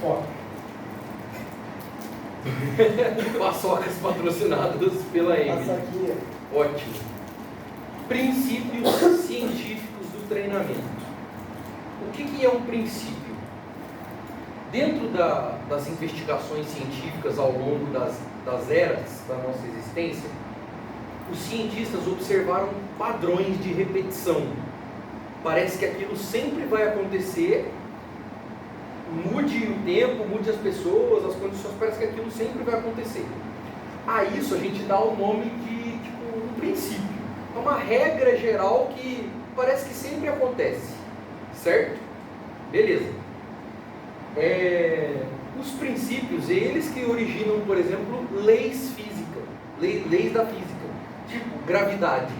Foto. Paçocas patrocinadas pela Emily. Açaquinha. Ótimo. Princípios científicos do treinamento. O que é um princípio? Dentro das investigações científicas ao longo das eras da nossa existência, os cientistas observaram padrões de repetição. Parece que aquilo sempre vai acontecer, mude o tempo, mude as pessoas, as condições, parece que aquilo sempre vai acontecer. A isso a gente dá o nome de um princípio. É uma regra geral que parece que sempre acontece, certo? Beleza. Os princípios, eles que originam, por exemplo, leis físicas, leis da física, tipo gravidade.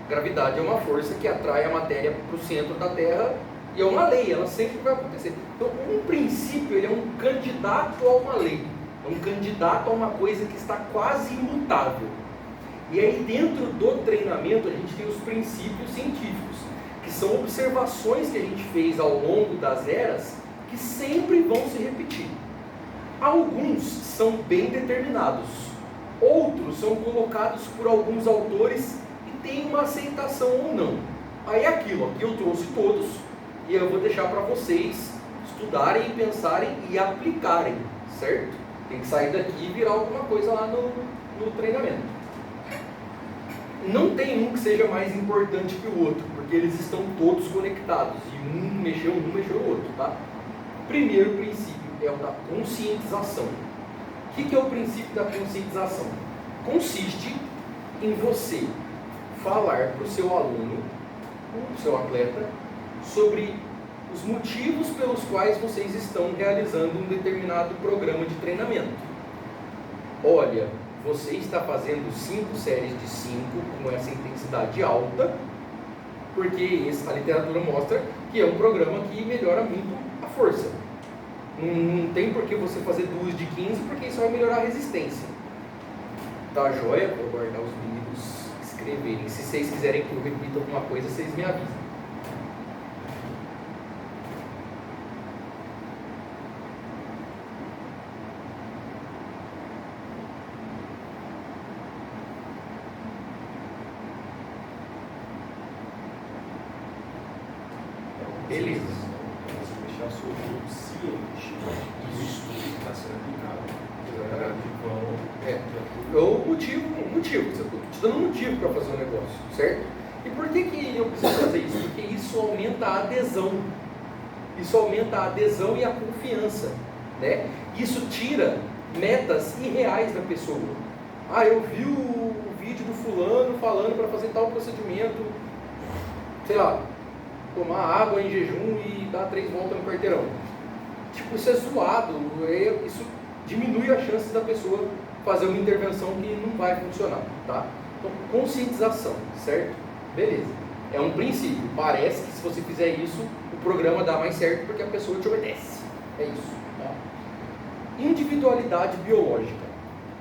Gravidade é uma força que atrai a matéria para o centro da Terra e é uma lei, ela sempre vai acontecer. Então, um princípio, ele é um candidato a uma lei, é um candidato a uma coisa que está quase imutável. E aí, dentro do treinamento, a gente tem os princípios científicos, que são observações que a gente fez ao longo das eras, que sempre vão se repetir. Alguns são bem determinados, outros são colocados por alguns autores e têm uma aceitação ou não. Aí é aquilo, aqui eu trouxe todos e eu vou deixar para vocês estudarem, pensarem e aplicarem, certo? Tem que sair daqui e virar alguma coisa lá no treinamento. Não tem um que seja mais importante que o outro, porque eles estão todos conectados e um mexeu o outro, tá? Primeiro princípio é o da conscientização. O que é o princípio da conscientização? Consiste em você falar para o seu aluno, o seu atleta, sobre os motivos pelos quais vocês estão realizando um determinado programa de treinamento. Olha, você está fazendo 5 séries de 5 com essa intensidade alta, porque a literatura mostra que é um programa que melhora muito a força. Não tem por que você fazer 2 de 15, porque isso vai melhorar a resistência. Tá joia? Vou guardar os meninos escreverem. Se vocês quiserem que eu repita alguma coisa, vocês me avisam. Beleza. Você deixar seu grupo ciente do estudo que está sendo aplicado. O motivo, você está te dando um motivo para fazer um negócio, certo? E por que eu preciso fazer isso? Porque isso aumenta a adesão. Isso aumenta a adesão e a confiança, né? Isso tira metas irreais da pessoa. Ah, eu vi o vídeo do fulano falando para fazer tal procedimento, sei lá, tomar água em jejum e dar 3 voltas no quarteirão. Tipo, isso é zoado, isso diminui as chances da pessoa fazer uma intervenção que não vai funcionar, tá? Então, conscientização, certo? Beleza. É um princípio. Parece que se você fizer isso, o programa dá mais certo porque a pessoa te obedece. É isso, tá? Individualidade biológica.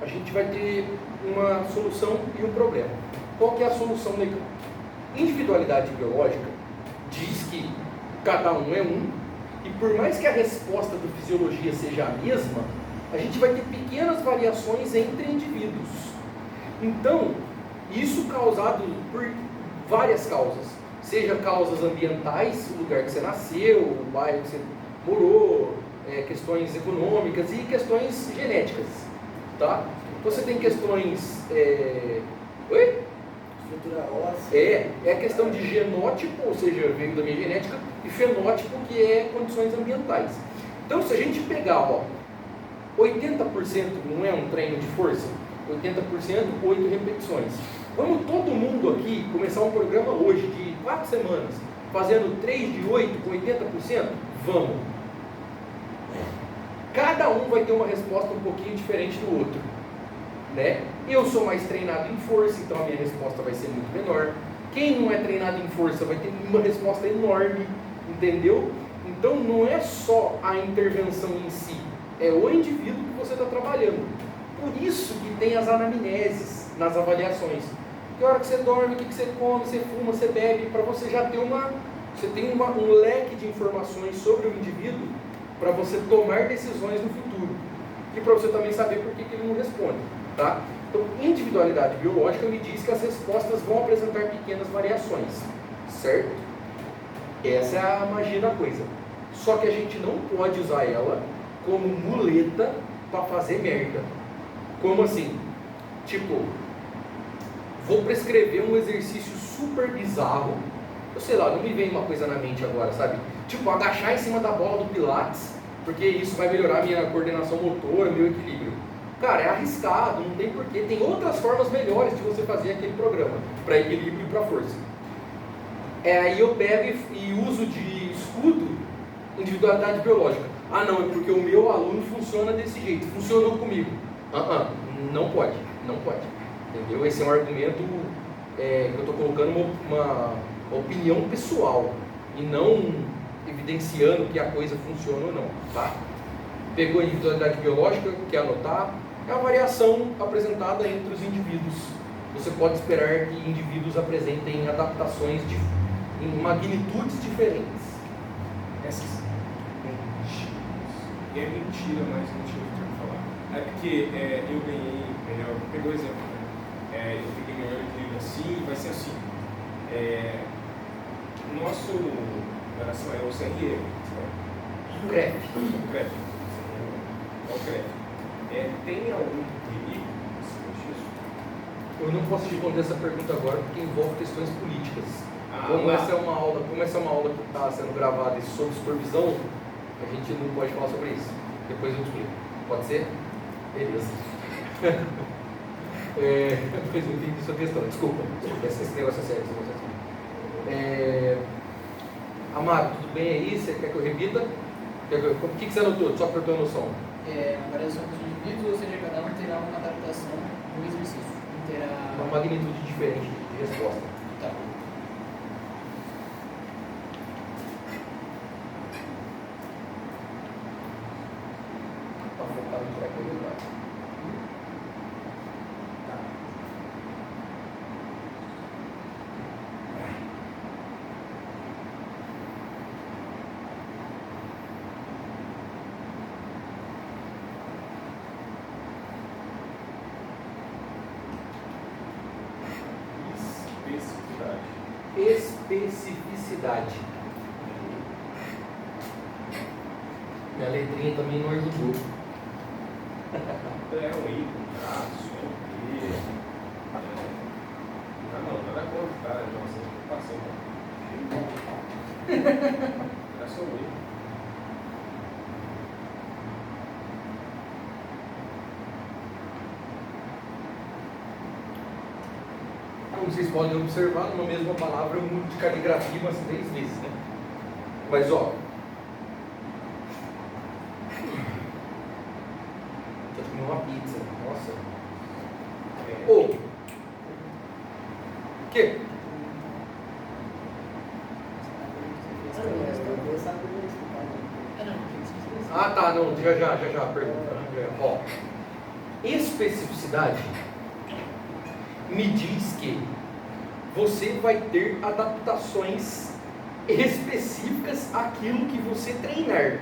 A gente vai ter uma solução e um problema. Qual que é a solução legal? Individualidade biológica diz que cada um é um, e por mais que a resposta da fisiologia seja a mesma, a gente vai ter pequenas variações entre indivíduos. Então, isso causado por várias causas, seja causas ambientais, o lugar que você nasceu, o bairro que você morou, questões econômicas e questões genéticas, tá? Então você tem questões... Oi? Estrutura óssea. É a questão de genótipo, ou seja, veio da minha genética, e fenótipo, que é condições ambientais. Então, se a gente pegar, 80% não é um treino de força? 80%, 8 repetições. Vamos todo mundo aqui começar um programa hoje de 4 semanas, fazendo 3 de 8 com 80%? Vamos. Cada um vai ter uma resposta um pouquinho diferente do outro, né? Eu sou mais treinado em força, então a minha resposta vai ser muito menor. Quem não é treinado em força vai ter uma resposta enorme, entendeu? Então não é só a intervenção em si, é o indivíduo que você está trabalhando. Por isso que tem as anamneses nas avaliações. Que hora que você dorme, o que você come, você fuma, você bebe, para você já ter um leque de informações sobre o indivíduo, para você tomar decisões no futuro e para você também saber por que ele não responde, tá? Então, individualidade biológica me diz que as respostas vão apresentar pequenas variações, certo? Essa é a magia da coisa. Só que a gente não pode usar ela como muleta para fazer merda. Como assim? Tipo, vou prescrever um exercício super bizarro. Eu sei lá, não me vem uma coisa na mente agora, sabe? Tipo, agachar em cima da bola do Pilates, porque isso vai melhorar minha coordenação motora, meu equilíbrio. Cara, é arriscado, não tem porquê. Tem outras formas melhores de você fazer aquele programa, para equilíbrio e para força. Aí eu pego e uso de escudo individualidade biológica. Ah não, é porque o meu aluno funciona desse jeito, funcionou comigo. Não pode, não pode. Entendeu? Esse é um argumento que eu estou colocando uma opinião pessoal e não evidenciando que a coisa funciona ou não, tá? Pegou a individualidade biológica, quer anotar? É a variação apresentada entre os indivíduos. Você pode esperar que indivíduos apresentem adaptações em magnitudes diferentes. Essas mentiras. É mentira, mas mentira que eu quero falar. É porque eu ganhei, melhor, pegou o exemplo, né? Eu peguei melhor equilíbrio assim, vai ser assim. Nosso relação é o CRE, O CREF. O CREF. É o CREF. Tem algum perigo disso? Eu não posso responder essa pergunta agora porque envolve questões políticas. Como essa é uma aula que está sendo gravada e sob supervisão, a gente não pode falar sobre isso. Depois eu explico. Pode ser? Beleza. Depois eu entendi sua questão. Desculpa. Esse negócio é sério. Amado, tudo bem aí? Você quer que eu repita? O que você anotou? Só para eu ter uma noção. A variação dos indivíduos, ou seja, cada um terá uma adaptação no exercício. Terá uma magnitude diferente de resposta. Tá. Está focado em tranquilidade. Tá. Especificidade. Minha letrinha também não ajudou. É um I, um traço, um I. Não, nada contra, cara. Nossa, passou. Era só um I. Como vocês podem observar, numa mesma palavra eu mudo de caligrafia umas 3 vezes, né? Mas ó, eu comi uma pizza, nossa. O quê? Ah tá, não, já, pergunta. Ó, especificidade me diz que você vai ter adaptações específicas àquilo que você treinar.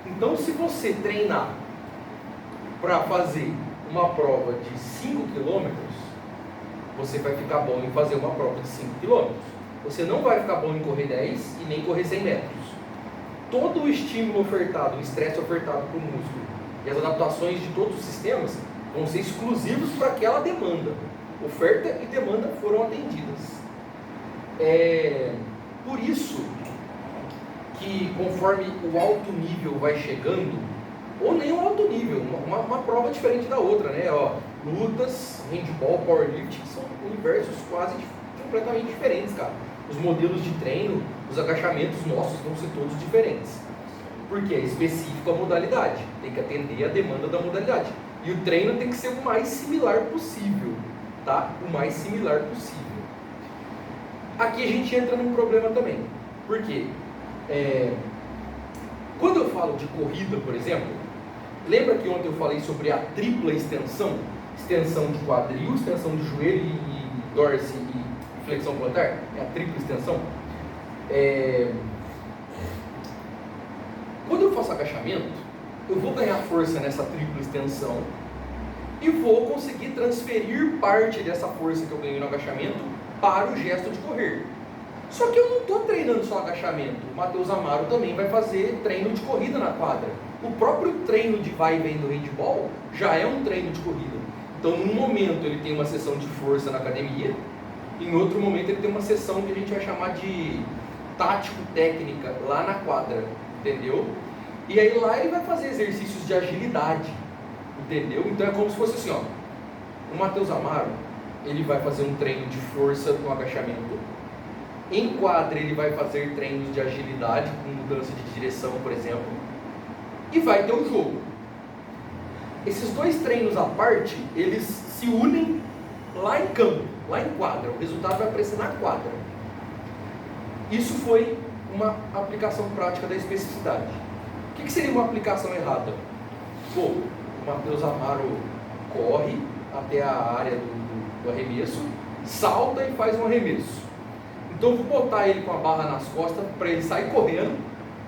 Então, se você treinar para fazer uma prova de 5 km, você vai ficar bom em fazer uma prova de 5 km. Você não vai ficar bom em correr 10 e nem correr 100 metros. Todo o estímulo ofertado, o estresse ofertado para o músculo e as adaptações de todos os sistemas vão ser exclusivos para aquela demanda. Oferta e demanda foram atendidas. Por isso que conforme o alto nível vai chegando, ou nem o alto nível, uma prova diferente da outra, né? Ó, lutas, handball, powerlifting são universos quase completamente diferentes, cara. Os modelos de treino, os agachamentos nossos vão ser todos diferentes. Porque é específico a modalidade, tem que atender a demanda da modalidade. E o treino tem que ser o mais similar possível. Tá? O mais similar possível. Aqui a gente entra num problema também. Por quê? Quando eu falo de corrida, por exemplo, lembra que ontem eu falei sobre a tripla extensão? Extensão de quadril, extensão de joelho e dorso e flexão plantar? É a tripla extensão. Quando eu faço agachamento, eu vou ganhar força nessa tripla extensão e vou conseguir transferir parte dessa força que eu ganhei no agachamento para o gesto de correr. Só que eu não estou treinando só agachamento. O Matheus Amaro também vai fazer treino de corrida na quadra. O próprio treino de vai e vem do handball já é um treino de corrida. Então, num momento ele tem uma sessão de força na academia, em outro momento ele tem uma sessão que a gente vai chamar de tático-técnica lá na quadra, entendeu? E aí lá ele vai fazer exercícios de agilidade, entendeu? Então é como se fosse assim, ó, o Matheus Amaro, ele vai fazer um treino de força no agachamento. Em quadra ele vai fazer treinos de agilidade, com mudança de direção, por exemplo, e vai ter um jogo. Esses dois treinos à parte, eles se unem lá em campo, lá em quadra. O resultado vai aparecer na quadra. Isso foi uma aplicação prática da especificidade. O que seria uma aplicação errada? Pô, o Matheus Amaro corre até a área do arremesso, salta e faz um arremesso. Então eu vou botar ele com a barra nas costas para ele sair correndo,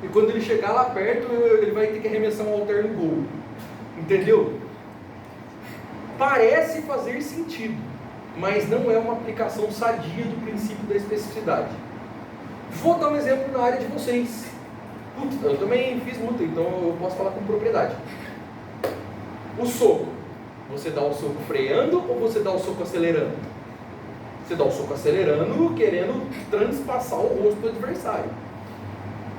e quando ele chegar lá perto, ele vai ter que arremessar um halter no gol. Entendeu? Parece fazer sentido, mas não é uma aplicação sadia do princípio da especificidade. Vou dar um exemplo na área de vocês. Putz, eu também fiz luta, então eu posso falar com propriedade. O soco. Você dá o soco freando ou você dá o soco acelerando? Você dá o soco acelerando, querendo transpassar o rosto do adversário.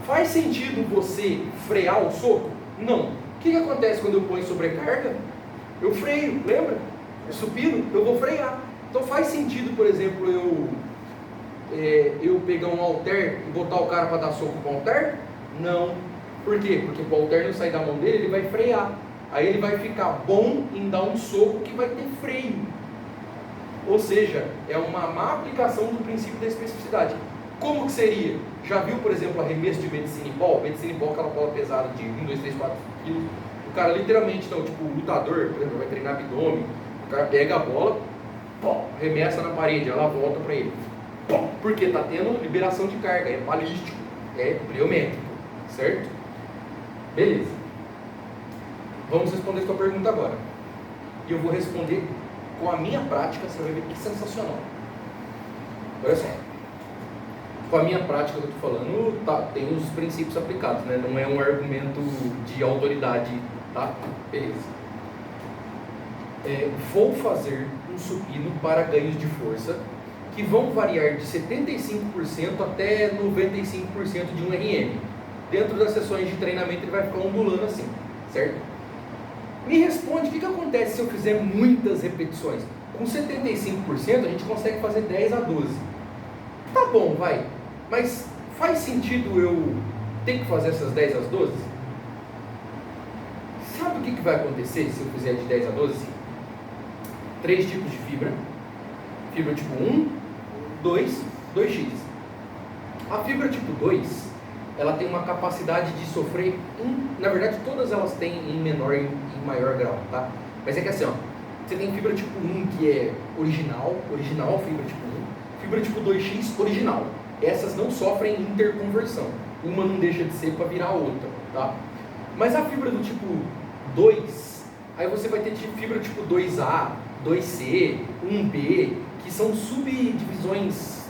Faz sentido você frear o soco? Não. O que acontece quando eu ponho sobrecarga? Eu freio, lembra? É supino, eu vou frear. Então faz sentido, por exemplo, eu pegar um halter e botar o cara para dar soco com o halter? Não. Por quê? Porque o halter não sair da mão dele, ele vai frear. Aí ele vai ficar bom em dar um soco que vai ter freio. Ou seja, é uma má aplicação do princípio da especificidade. Como que seria? Já viu, por exemplo, arremesso de medicine ball? Medicine ball, aquela bola pesada de 1, 2, 3, 4 quilos. O cara literalmente, então, tipo, o lutador, por exemplo, vai treinar abdômen, o cara pega a bola, pô, arremessa na parede, ela volta para ele. Pô, porque está tendo liberação de carga, é balístico, é pliométrico, certo? Beleza. Vamos responder sua pergunta agora. E eu vou responder com a minha prática, você vai ver que sensacional. Olha só. Com a minha prática que eu estou falando, tá, tem os princípios aplicados, né? Não é um argumento de autoridade, tá? Beleza. Vou fazer um supino para ganhos de força que vão variar de 75% até 95% de um RM. Dentro das sessões de treinamento ele vai ficar ondulando assim, certo? Me responde, o que acontece se eu fizer muitas repetições? Com 75% a gente consegue fazer 10 a 12. Tá bom, vai. Mas faz sentido eu ter que fazer essas 10 às 12? Sabe o que vai acontecer se eu fizer de 10 a 12? 3 tipos de fibra. Fibra tipo 1, 2, 2x. A fibra tipo 2, ela tem uma capacidade de sofrer, na verdade todas elas têm em menor e em maior grau, tá? Mas é que assim, ó, você tem fibra tipo 1 que é original fibra tipo 1, fibra tipo 2x original. Essas não sofrem interconversão, uma não deixa de ser para virar a outra, tá? Mas a fibra do tipo 2, aí você vai ter fibra tipo 2A, 2C, 1B, que são subdivisões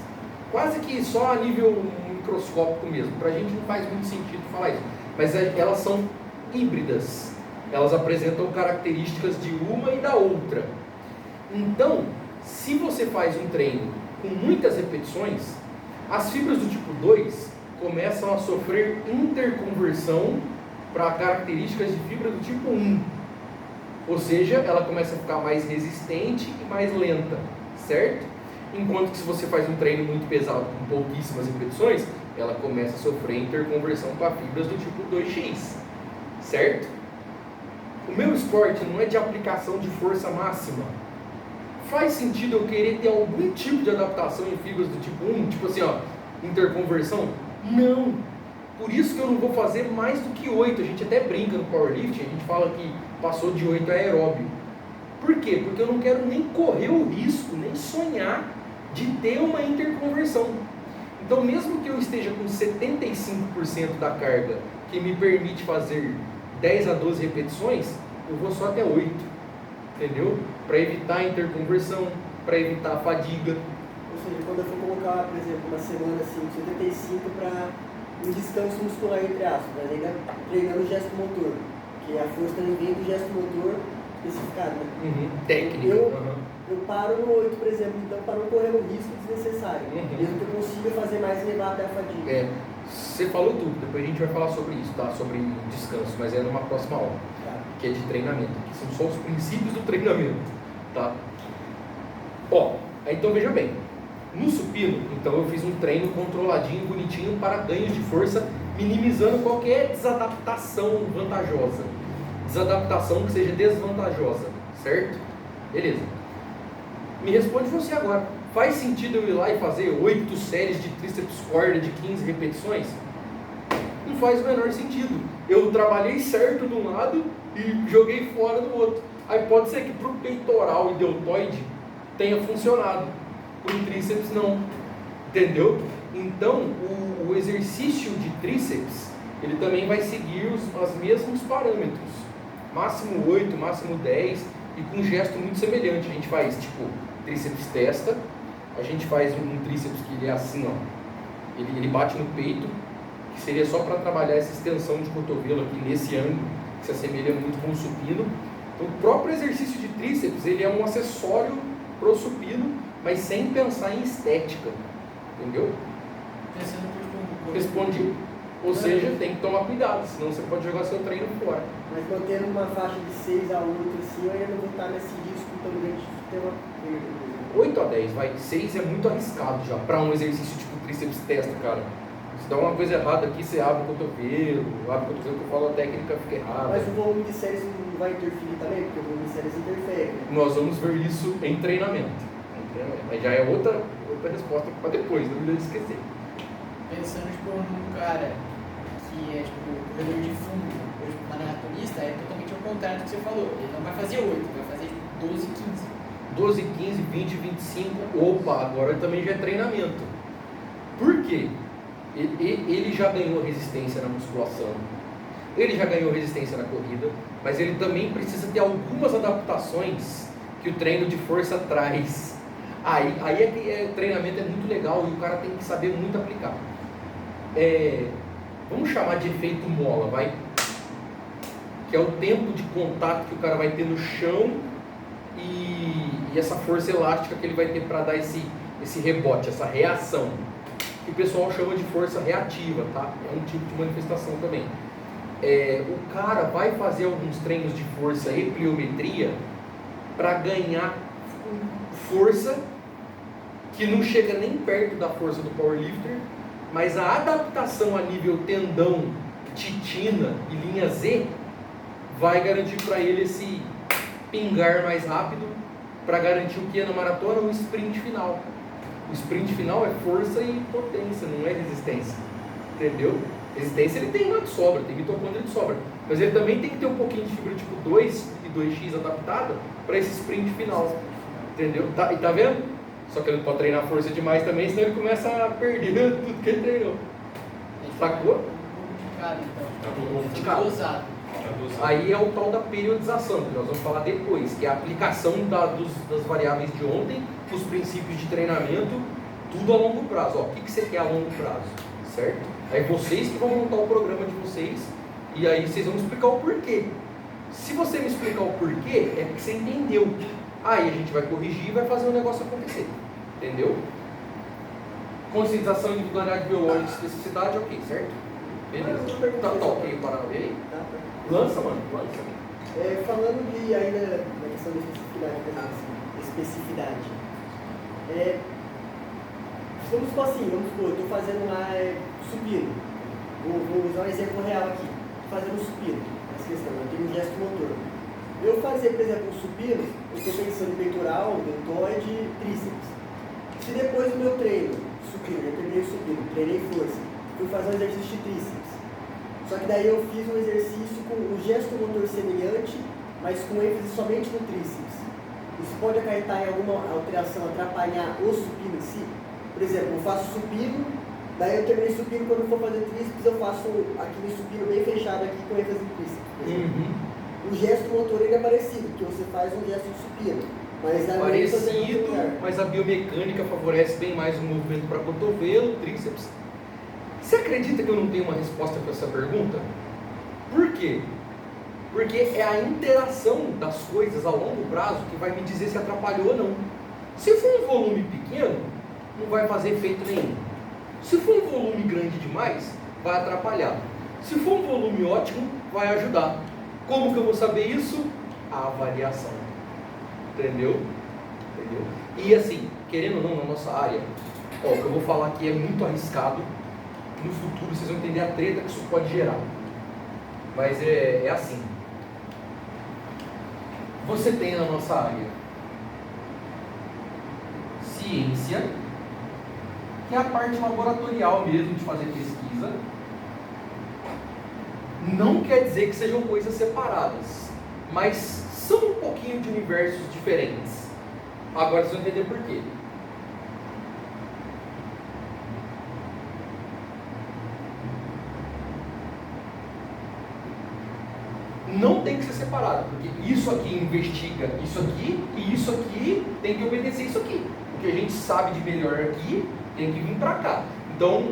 quase que só a nível microscópico mesmo. Para a gente não faz muito sentido falar isso, mas elas são híbridas, elas apresentam características de uma e da outra. Então, se você faz um treino com muitas repetições, as fibras do tipo 2 começam a sofrer interconversão para características de fibra do tipo 1. Ou seja, ela começa a ficar mais resistente e mais lenta, certo? Enquanto que se você faz um treino muito pesado com pouquíssimas repetições, ela começa a sofrer interconversão para fibras do tipo 2x, certo? O meu esporte não é de aplicação de força máxima. Faz sentido eu querer ter algum tipo de adaptação em fibras do tipo 1, tipo assim, ó, interconversão? Não! Por isso que eu não vou fazer mais do que 8. A gente até brinca no powerlifting, a gente fala que passou de 8 é aeróbio. Por quê? Porque eu não quero nem correr o risco, nem sonhar de ter uma interconversão. Então, mesmo que eu esteja com 75% da carga, que me permite fazer 10 a 12 repetições, eu vou só até 8, entendeu? Para evitar a interconversão, para evitar a fadiga. Ou seja, quando eu for colocar, por exemplo, uma semana assim, 75 para um descanso muscular, entre aspas, mas ainda treinando o gesto motor, que a força também vem do gesto motor especificado, né? Técnica. Eu paro no 8, por exemplo, então para não correr um risco desnecessário, mesmo que eu consiga fazer mais e levar até a fadiga. Você falou tudo, depois a gente vai falar sobre isso, tá? Sobre descanso, mas é numa próxima aula, que é de treinamento, que são só os princípios do treinamento, tá? Então veja bem, no supino, então eu fiz um treino controladinho, bonitinho, para ganhos de força, minimizando qualquer desadaptação vantajosa, desadaptação que seja desvantajosa, certo? Beleza. Me responde você agora, faz sentido eu ir lá e fazer 8 séries de tríceps corda de 15 repetições? Não faz o menor sentido. Eu trabalhei certo de um lado e joguei fora do outro. Aí pode ser que para o peitoral e deltoide tenha funcionado, para o tríceps não, entendeu? Então o exercício de tríceps, ele também vai seguir os mesmos parâmetros, máximo 8, máximo 10, e com um gesto muito semelhante. A gente faz tipo tríceps testa, a gente faz um tríceps que ele é assim, ó, ele bate no peito, que seria só para trabalhar essa extensão de cotovelo aqui nesse ângulo, que se assemelha muito com o supino. Então, o próprio exercício de tríceps, ele é um acessório para o supino, mas sem pensar em estética, entendeu? Respondi. Ou seja, tem que tomar cuidado, senão você pode jogar seu treino fora. Mas mantendo uma faixa de 6 a 8 assim, eu ainda não vou estar nesse risco tão grande de ter uma perda. 8 a 10, vai. 6 é muito arriscado já, para um exercício tipo tríceps testa, cara. Se dá uma coisa errada aqui, você abre o cotovelo, que eu falo, a técnica fica errada. Mas o volume de séries não vai interferir também, porque o volume de séries interfere. Nós vamos ver isso em treinamento. Mas já é outra resposta para depois, não me esquecer. Pensando tipo, num cara que é tipo corredor de fundo, ou tipo maratonista, é totalmente ao contrário do que você falou. Ele não vai fazer 8, vai fazer tipo 12, 15. 12, 15, 20, 25, opa, agora também já é treinamento. Por quê? Ele já ganhou resistência na musculação, ele já ganhou resistência na corrida, mas ele também precisa ter algumas adaptações que o treino de força traz. Aí é que o treinamento é muito legal e o cara tem que saber muito aplicar. Vamos chamar de efeito mola, vai? Que é o tempo de contato que o cara vai ter no chão e essa força elástica que ele vai ter para dar esse rebote, essa reação, que o pessoal chama de força reativa, tá? É um tipo de manifestação também. O cara vai fazer alguns treinos de força e pliometria para ganhar força que não chega nem perto da força do powerlifter, mas a adaptação a nível tendão, titina e linha Z vai garantir para ele esse pingar mais rápido, para garantir o que é na maratona? O sprint final. O sprint final é força e potência, não é resistência, entendeu? Resistência ele tem lá de sobra, tem mitocôndria de sobra, mas ele também tem que ter um pouquinho de fibra tipo 2 e 2x adaptada para esse sprint final, entendeu? E tá vendo? Só que ele não pode treinar força demais também, senão ele começa a perder tudo que ele treinou. Sacou? Então. Dosado. Aí é o tal da periodização, que nós vamos falar depois, que é a aplicação das variáveis de ontem, os princípios de treinamento, tudo a longo prazo. O que você quer a longo prazo, certo? Aí vocês que vão montar o programa de vocês, e aí vocês vão explicar o porquê. Se você me explicar o porquê, é porque você entendeu. Aí a gente vai corrigir e vai fazer o negócio acontecer, entendeu? Conscientização, individualidade biológica, especificidade, ok, certo? Beleza. Tá ok, para aí? Lança, mano, lança. Falando ainda na questão da especificidade, vamos supor assim, eu estou fazendo lá supino, vou usar um exemplo real aqui, estou fazendo supino, essa questão, eu tenho um gesto motor. Eu fazer, por exemplo, um supino, eu estou pensando em peitoral, deltoide, tríceps. Se depois do meu treino, supino, eu terminei o supino, treinei força, fui fazer um exercício de tríceps. Só que daí eu fiz um exercício com um gesto motor semelhante, mas com ênfase somente no tríceps. Isso pode acarretar em alguma alteração, atrapalhar o supino em si? Por exemplo, eu faço supino Daí eu terminei supino, quando eu for fazer tríceps, eu faço aquele supino bem fechado aqui com ênfase em tríceps. O gesto motor ele é parecido, porque você faz um gesto de supino. Mas a Parecido, mas a biomecânica favorece bem mais o movimento para cotovelo, tríceps. Você acredita que eu não tenho uma resposta para essa pergunta? Por quê? Porque é a interação das coisas a longo prazo que vai me dizer se atrapalhou ou não. Se for um volume pequeno, não vai fazer efeito nenhum. Se for um volume grande demais, vai atrapalhar. Se for um volume ótimo, vai ajudar. Como que eu vou saber isso? A avaliação. Entendeu? E assim, querendo ou não, na nossa área, ó, o que eu vou falar aqui é muito arriscado. No futuro vocês vão entender a treta que isso pode gerar. Mas é assim. Você tem na nossa área ciência, que é a parte laboratorial mesmo de fazer pesquisa. Não quer dizer que sejam coisas separadas, mas são um pouquinho de universos diferentes. Agora vocês vão entender por quê. Não tem que ser separado, porque isso aqui investiga isso aqui e isso aqui tem que obedecer isso aqui. O que a gente sabe de melhor aqui tem que vir para cá. Então,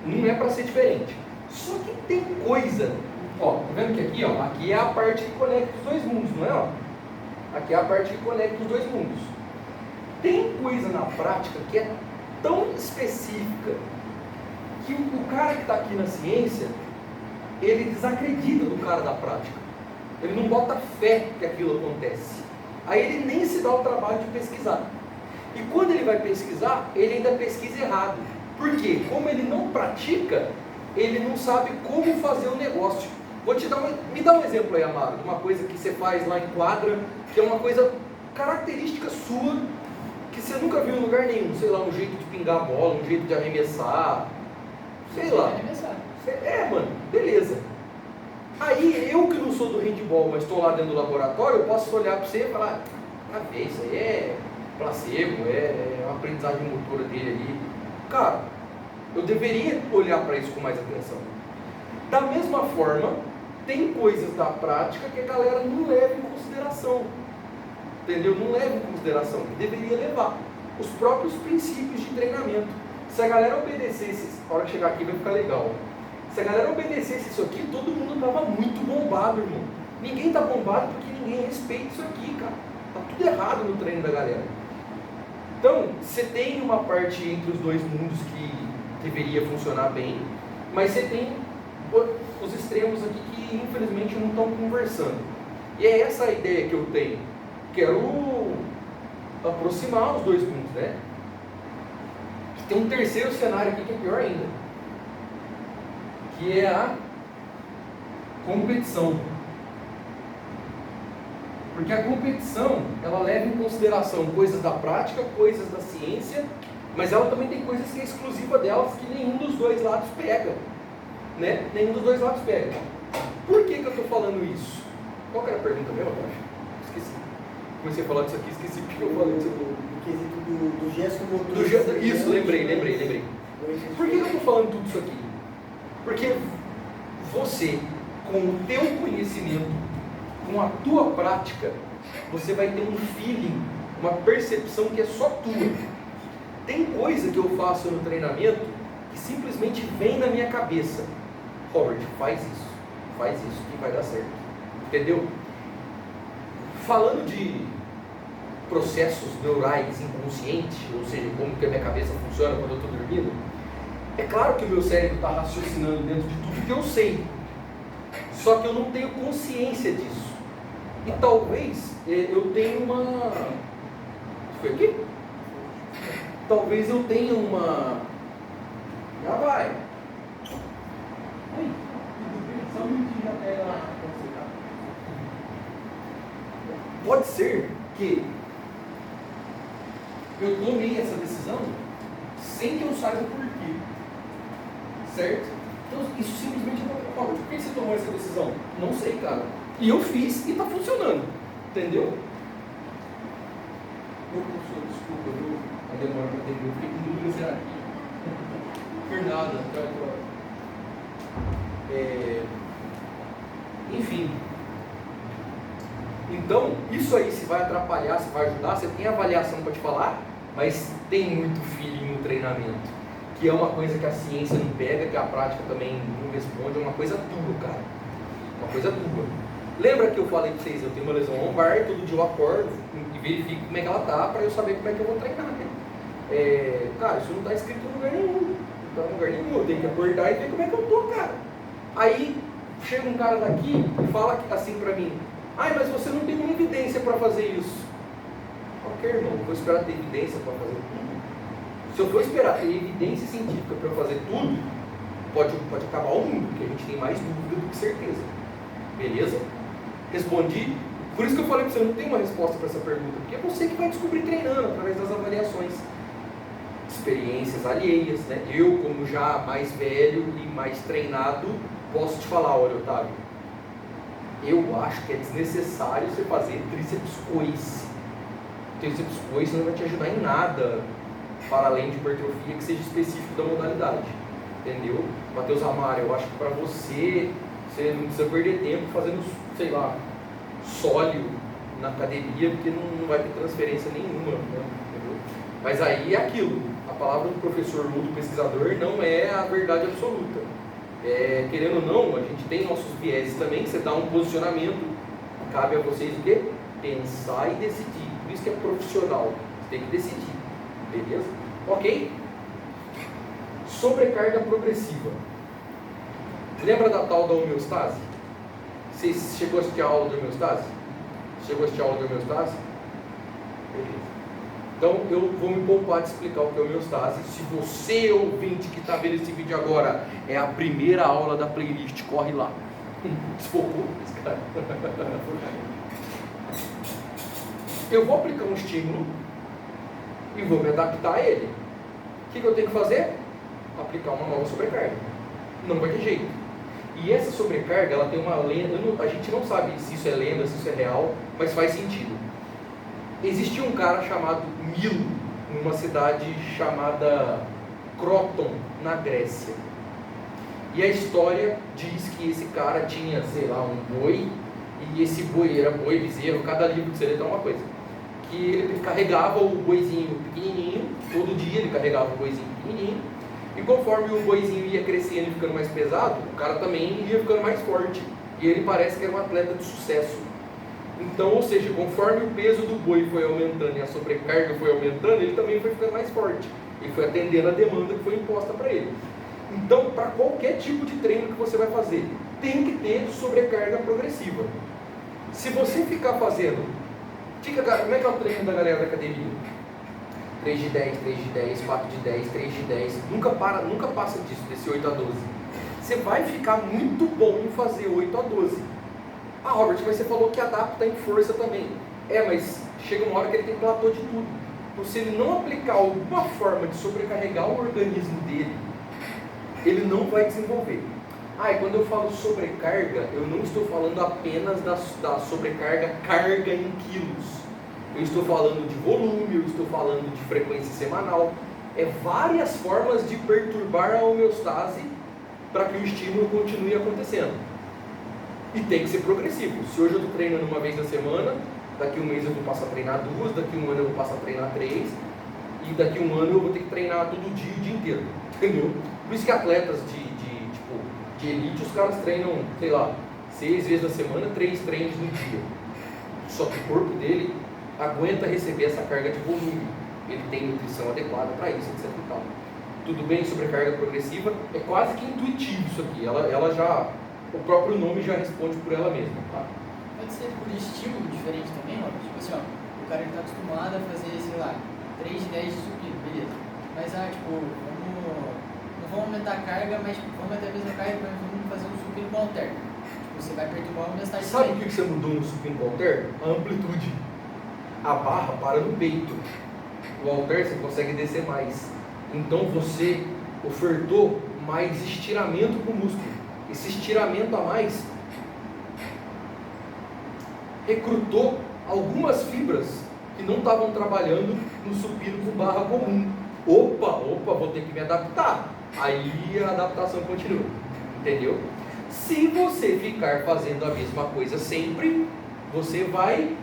não é para ser diferente. Só que tem coisa, ó, tá vendo que aqui, ó, aqui é a parte que conecta os dois mundos, não é? Ó? Aqui é a parte que conecta os dois mundos. Tem coisa na prática que é tão específica que o cara que está aqui na ciência, ele desacredita do cara da prática. Ele não bota fé que aquilo acontece. Aí ele nem se dá o trabalho de pesquisar. E quando ele vai pesquisar, ele ainda pesquisa errado. Por quê? Como ele não pratica, ele não sabe como fazer o negócio. Me dá um exemplo aí, Amaro, de uma coisa que você faz lá em quadra, que é uma coisa característica sua, que você nunca viu em lugar nenhum. Sei lá, um jeito de pingar a bola, um jeito de arremessar, sei lá. Mano, beleza. Aí eu que não sou do handball, mas estou lá dentro do laboratório, eu posso olhar para você e falar, isso aí é placebo, é uma aprendizagem motora dele ali. Cara, eu deveria olhar para isso com mais atenção. Da mesma forma, tem coisas da prática que a galera não leva em consideração. Entendeu? Não leva em consideração, que deveria levar. Os próprios princípios de treinamento. Se a galera obedecesse, a hora que chegar aqui vai ficar legal. Se a galera obedecesse isso aqui, todo mundo estava muito bombado, irmão. Ninguém está bombado porque ninguém respeita isso aqui, cara. Tá tudo errado no treino da galera. Então, você tem uma parte entre os dois mundos que deveria funcionar bem, mas você tem os extremos aqui que infelizmente não estão conversando. E é essa a ideia que eu tenho. Quero aproximar os dois mundos, né? Tem um terceiro cenário aqui que é pior ainda, que é a competição. Porque a competição, ela leva em consideração coisas da prática, coisas da ciência, mas ela também tem coisas que é exclusiva delas que nenhum dos dois lados pega, né? Nenhum dos dois lados pega. Por que eu estou falando isso? Qual que era a pergunta mesmo, eu acho? Esqueci. Comecei a falar disso aqui, esqueci porque eu falei disso aqui. Do gesto motor. Isso, lembrei. Por que eu estou falando tudo isso aqui? Porque você, com o teu conhecimento, com a tua prática, você vai ter um feeling, uma percepção que é só tua. Tem coisa que eu faço no treinamento que simplesmente vem na minha cabeça. Robert, faz isso que vai dar certo. Entendeu? Falando de processos neurais inconscientes, ou seja, como que a minha cabeça funciona quando eu estou dormindo, é claro que o meu cérebro está raciocinando dentro de tudo que eu sei, só que eu não tenho consciência disso. E talvez eu tenha uma... Foi aqui? Talvez eu tenha uma... Já vai. Aí. Só um minutinho já pega lá. Pode ser que eu tomei essa decisão sem que eu saiba por quê. Certo? Então isso simplesmente não é forma. Por que você tomou essa decisão? Não sei, cara. E eu fiz e está funcionando. Entendeu? Meu professor, desculpa, viu? A demora para entender. Eu fiquei com dúvida, será? Fernanda, enfim. Então, isso aí se vai atrapalhar, se vai ajudar, você tem avaliação para te falar, mas tem muito feeling no treinamento, que é uma coisa que a ciência não pega, que a prática também não responde, é uma coisa tua, cara. Uma coisa tua. Lembra que eu falei para vocês, eu tenho uma lesão lombar, todo dia eu acordo e verifico como é que ela tá, para eu saber como é que eu vou treinar, né? Cara, isso não está escrito em lugar nenhum. Não está em lugar nenhum, eu tenho que acordar e ver como é que eu tô, cara. Aí chega um cara daqui e fala assim para mim: ai, mas você não tem nenhuma evidência para fazer isso. Ok, irmão, eu vou esperar ter evidência para fazer tudo. Se eu for esperar ter evidência científica para fazer tudo, pode acabar o mundo, porque a gente tem mais dúvida do que certeza. Beleza? Respondi. Por isso que eu falei para você, eu não tenho uma resposta para essa pergunta, porque é você que vai descobrir treinando, através das avaliações. Experiências alheias, né? Eu, como já mais velho e mais treinado, posso te falar: olha, Otávio, eu acho que é desnecessário você fazer tríceps coice. Tríceps coice não vai te ajudar em nada, para além de hipertrofia, que seja específico da modalidade. Entendeu? Matheus Amaro, eu acho que para você não precisa perder tempo fazendo, sei lá, sólido na academia, porque não vai ter transferência nenhuma, né? Entendeu? Mas aí é aquilo, a palavra do professor ou do pesquisador não é a verdade absoluta. Querendo ou não, a gente tem nossos vieses também, você dá um posicionamento, cabe a vocês o quê? Pensar e decidir. Por isso que é profissional, você tem que decidir. Beleza? Ok? Sobrecarga progressiva. Lembra da tal da homeostase? Você chegou a assistir a aula da homeostase? Beleza. Então eu vou me poupar de explicar o que é homeostase. Se você, ouvinte, que está vendo esse vídeo agora, é a primeira aula da playlist, corre lá. Desfocou esse cara. Eu vou aplicar um estímulo e vou me adaptar a ele. O que eu tenho que fazer? Aplicar uma nova sobrecarga. Não vai ter jeito. E essa sobrecarga, ela tem uma lenda, a gente não sabe se isso é lenda, se isso é real, mas faz sentido. Existia um cara chamado Milo, numa cidade chamada Croton, na Grécia. E a história diz que esse cara tinha, sei lá, um boi, e esse boi era boi, bezerro, cada livro que você lê tem uma coisa. Que ele carregava o boizinho pequenininho, todo dia ele carregava o boizinho pequenininho, e conforme o boizinho ia crescendo e ficando mais pesado, o cara também ia ficando mais forte. E ele parece que era um atleta de sucesso. Então, ou seja, conforme o peso do boi foi aumentando e a sobrecarga foi aumentando, ele também foi ficando mais forte. Ele foi atendendo a demanda que foi imposta para ele. Então, para qualquer tipo de treino que você vai fazer, tem que ter sobrecarga progressiva. Se você ficar fazendo... como é que é o treino da galera da academia? 3 de 10, 3 de 10, 4 de 10, 3 de 10, nunca passa disso, desse 8 a 12. Você vai ficar muito bom em fazer 8 a 12. Ah, Robert, mas você falou que adapta em força também. Mas chega uma hora que ele tem platô de tudo. Então, se ele não aplicar alguma forma de sobrecarregar o organismo dele, ele não vai desenvolver. E quando eu falo sobrecarga, eu não estou falando apenas da sobrecarga carga em quilos. Eu estou falando de volume, eu estou falando de frequência semanal. Várias formas de perturbar a homeostase para que o estímulo continue acontecendo. E tem que ser progressivo. Se hoje eu estou treinando uma vez na semana, daqui um mês eu vou passar a treinar 2, daqui um ano eu vou passar a treinar 3, e daqui um ano eu vou ter que treinar todo dia, o dia inteiro. Entendeu? Por isso que atletas de elite, os caras treinam, sei lá, 6 vezes na semana, 3 treinos no dia. Só que o corpo dele aguenta receber essa carga de volume. Ele tem nutrição adequada para isso, etc. E tal. Tudo bem, sobrecarga progressiva, é quase que intuitivo isso aqui. Ela já, o próprio nome já responde por ela mesma, tá? Pode ser por estímulo diferente também, ó. Tipo assim, ó, o cara está acostumado a fazer, sei lá, 3 de 10 de supino, beleza. Mas, não vamos aumentar a carga, mas vamos manter a mesma carga, mas vamos fazer um supino com halter. Tipo, você vai perturbar a homeostase. Sabe o que você mudou no supino com halter? A amplitude. A barra para no peito. O halter você consegue descer mais. Então você ofertou mais estiramento para o músculo. Esse estiramento a mais recrutou algumas fibras que não estavam trabalhando no supino com barra comum. Opa, vou ter que me adaptar. Aí a adaptação continua, entendeu? Se você ficar fazendo a mesma coisa sempre, você vai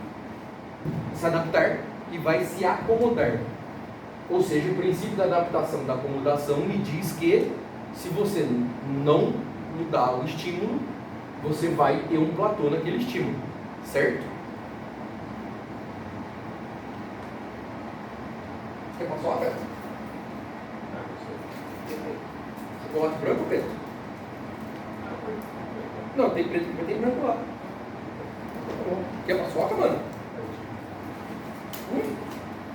se adaptar e vai se acomodar. Ou seja, o princípio da adaptação, da acomodação, me diz que se você não mudar o estímulo, você vai ter um platô naquele estímulo, certo? Quer paçoca? Você gosta de branco ou preto? Não, tem preto e tem branco lá. Quer paçoca, mano?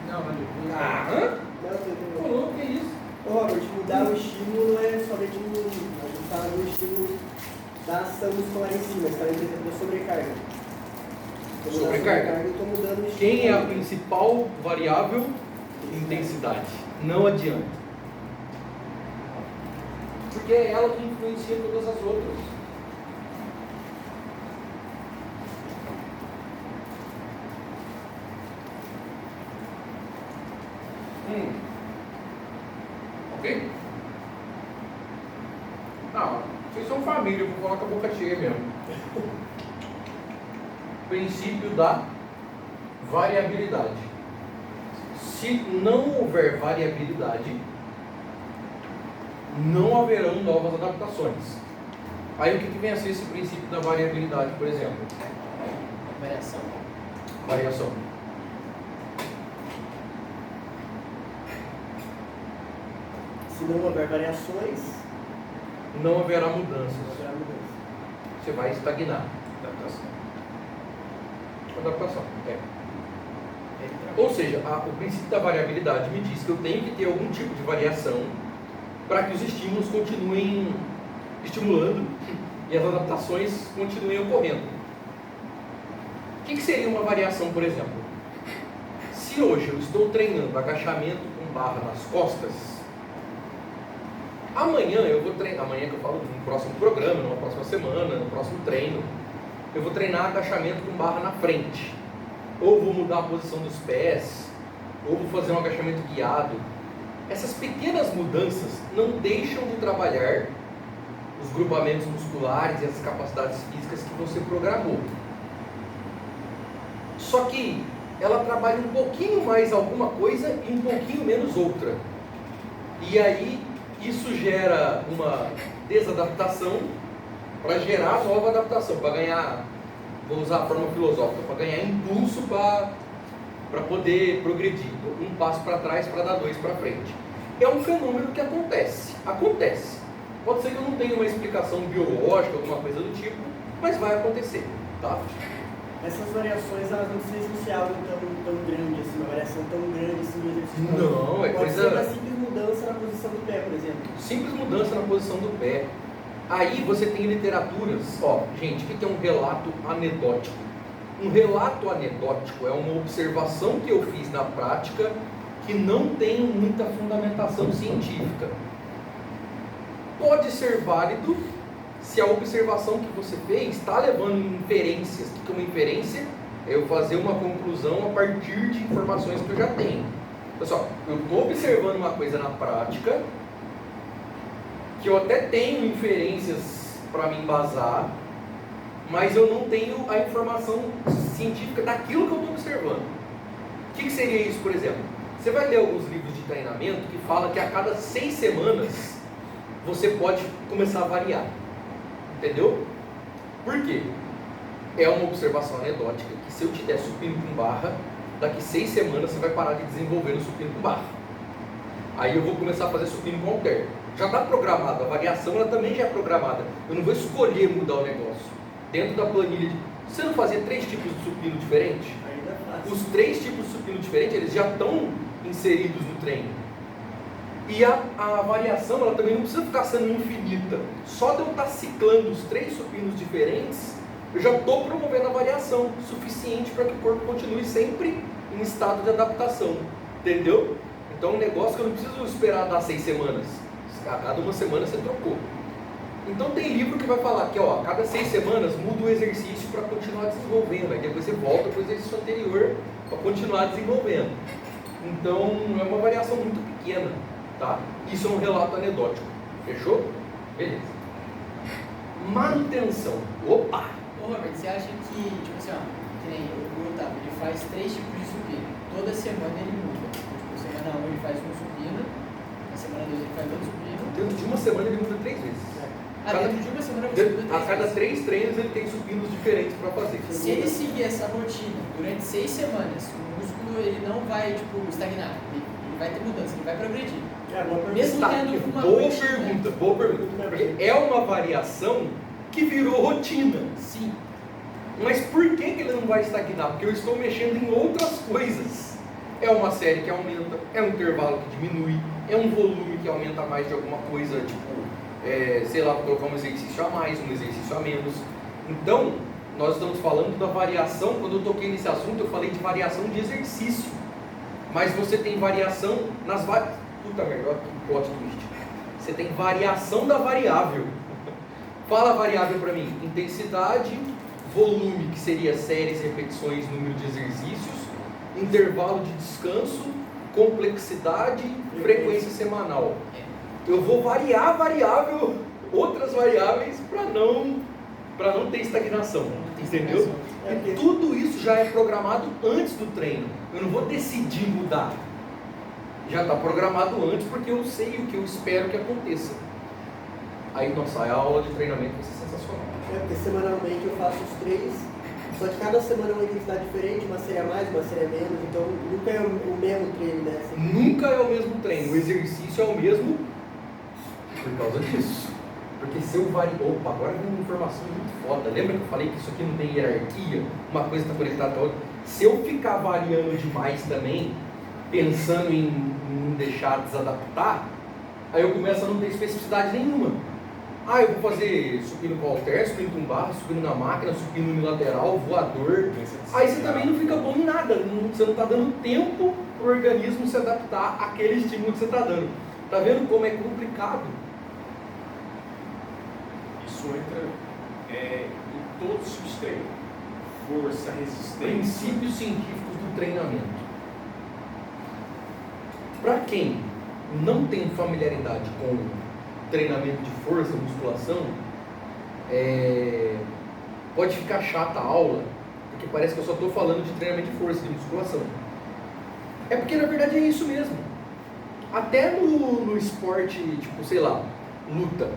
Não, valeu. Ah, Não, eu tô falou, que é isso? Ô, Robert, mudar o estímulo é somente a gente fala do estímulo da ação muscular em si, mas também, por exemplo, da sobrecarga. Se eu mudar a Sobrecarga. eu estou mudando o estímulo. Quem é a principal variável? Intensidade. Não adianta. Porque é ela que influencia todas as outras. Ok? Não, vocês são família, eu vou falar com a boca cheia mesmo. Princípio da variabilidade. Se não houver variabilidade, não haverão novas adaptações. Aí o que vem a ser esse princípio da variabilidade, por exemplo? Variação. Variação. Se não houver variações, Não haverá não mudanças. haverá mudança. Você vai estagnar. Adaptação. Adaptação. Ou seja, o princípio da variabilidade me diz que eu tenho que ter algum tipo de variação para que os estímulos continuem estimulando e as adaptações continuem ocorrendo. O que seria uma variação, por exemplo? Se hoje eu estou treinando agachamento com barra nas costas, amanhã eu vou treinar, amanhã que eu falo no próximo programa, numa próxima semana, no próximo treino, eu vou treinar agachamento com barra na frente. Ou vou mudar a posição dos pés, ou vou fazer um agachamento guiado. Essas pequenas mudanças não deixam de trabalhar os grupamentos musculares e as capacidades físicas que você programou. Só que ela trabalha um pouquinho mais alguma coisa e um pouquinho menos outra. E aí isso gera uma desadaptação para gerar nova adaptação, para ganhar, vou usar a forma filosófica, para ganhar impulso para poder progredir. Um passo para trás para dar dois para frente. É um fenômeno que acontece. Acontece. Pode ser que eu não tenha uma explicação biológica, alguma coisa do tipo, mas vai acontecer, tá? Essas variações, elas não precisam ser algo tão grande assim, uma variação tão grande assim no exercício. Não, é Pode coisa... ser uma simples mudança na posição do pé, por exemplo. Simples mudança na posição do pé. Aí você tem literaturas, ó, gente, o que é um relato anedótico? Um relato anedótico é uma observação que eu fiz na prática que não tem muita fundamentação científica. Pode ser válido se a observação que você fez está levando inferências. O que é uma inferência? É eu fazer uma conclusão a partir de informações que eu já tenho. Pessoal, eu estou observando uma coisa na prática, que eu até tenho inferências para me embasar, mas eu não tenho a informação científica daquilo que eu estou observando. O que seria isso, por exemplo? Você vai ler alguns livros de treinamento que falam que a cada 6 semanas você pode começar a variar. Entendeu? Por quê? É uma observação anedótica que se eu te der supino com barra, daqui 6 semanas você vai parar de desenvolver no supino com barra. Aí eu vou começar a fazer supino com halter. Já está programado, a variação ela também já é programada. Eu não vou escolher mudar o negócio. Dentro da planilha de... Você não fazer 3 tipos de supino diferentes? Ainda é fácil. Os 3 tipos de supino diferentes, eles já estão inseridos no treino. E a variação, ela também não precisa ficar sendo infinita. Só de eu estar ciclando os 3 supinos diferentes, eu já estou promovendo a variação suficiente para que o corpo continue sempre em estado de adaptação. Entendeu? Então é um negócio que eu não preciso esperar dar 6 semanas. A cada uma semana você trocou. Então tem livro que vai falar que ó, a cada 6 semanas muda o exercício para continuar desenvolvendo. Aí depois você volta para o exercício anterior para continuar desenvolvendo. Então é uma variação muito pequena. Tá? Isso é um relato anedótico. Fechou? Beleza. Manutenção. Opa! Ô Robert, você acha que, tipo assim, ó, que nem o Otávio, ele faz 3 tipos de supino. Toda semana ele muda. Tipo, semana 1 ele faz um supino, na semana 2 ele faz outro supino. Dentro de uma semana ele muda 3 vezes. Dentro de uma semana você muda 3 A cada vezes. 3 treinos ele tem supinos diferentes para fazer. Se ele seguir essa rotina durante 6 semanas, o músculo ele não vai, tipo, estagnar. Ele vai ter mudança, ele vai progredir. Mesmo Tá, tendo uma boa rotina. pergunta, boa pergunta. Porque é uma variação que virou rotina. Sim. Mas por que ele não vai estagnar? Porque eu estou mexendo em outras coisas. É uma série que aumenta, é um intervalo que diminui, é um volume que aumenta mais de alguma coisa, tipo, sei lá, colocar um exercício a mais, um exercício a menos. Então, nós estamos falando da variação. Quando eu toquei nesse assunto, eu falei de variação de exercício. Mas você tem variação nas variáveis. Puta merda, olha que plot twist. Você tem variação da variável. Fala a variável para mim. Intensidade, volume, que seria séries, repetições, número de exercícios, intervalo de descanso, complexidade, frequência semanal. Eu vou variar a variável, outras variáveis, para não ter estagnação. Entendeu? E tudo isso já é programado antes do treino. Eu não vou decidir mudar. Já está programado antes porque eu sei o que eu espero que aconteça. Aí, nossa, a aula de treinamento vai ser sensacional. Porque semanalmente eu faço os 3, só que cada semana é uma intensidade diferente, uma série a mais, uma série a menos, então nunca é o mesmo treino, né? Nunca é o mesmo treino, o exercício é o mesmo por causa disso. Porque se eu vario... Opa, agora vem uma informação muito foda. Lembra que eu falei que isso aqui não tem hierarquia? Uma coisa está conectada com a outra. Se eu ficar variando demais também, pensando em deixar desadaptar, aí eu começo a não ter especificidade nenhuma. Ah, eu vou fazer supino com halter, supino com barra, supino na máquina, supino unilateral, voador. Aí você também não fica bom em nada. Você não está dando tempo para o organismo se adaptar àquele estímulo que você está dando. Tá vendo como é complicado? Isso entra em todos os tipos de treino. Força, resistência. Princípios científicos do treinamento. Para quem não tem familiaridade com treinamento de força, musculação, pode ficar chata a aula, porque parece que eu só estou falando de treinamento de força, de musculação. É porque na verdade é isso mesmo. Até no esporte, tipo, sei lá, luta.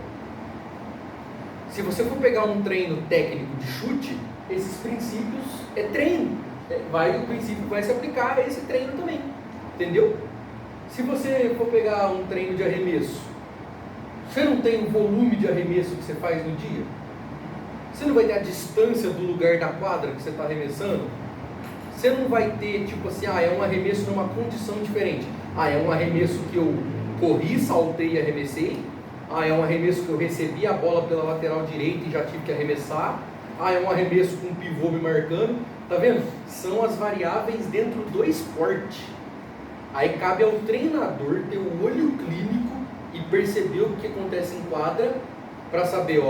Se você for pegar um treino técnico de chute, esses princípios é treino. O princípio vai se aplicar a esse treino também. Entendeu? Se você for pegar um treino de arremesso, você não tem o volume de arremesso que você faz no dia? Você não vai ter a distância do lugar da quadra que você está arremessando? Você não vai ter, tipo assim, é um arremesso numa condição diferente. É um arremesso que eu corri, saltei e arremessei. É um arremesso que eu recebi a bola pela lateral direita e já tive que arremessar. É um arremesso com um pivô me marcando. Tá vendo? São as variáveis dentro do esporte. Aí cabe ao treinador ter o olho clínico e perceber o que acontece em quadra para saber,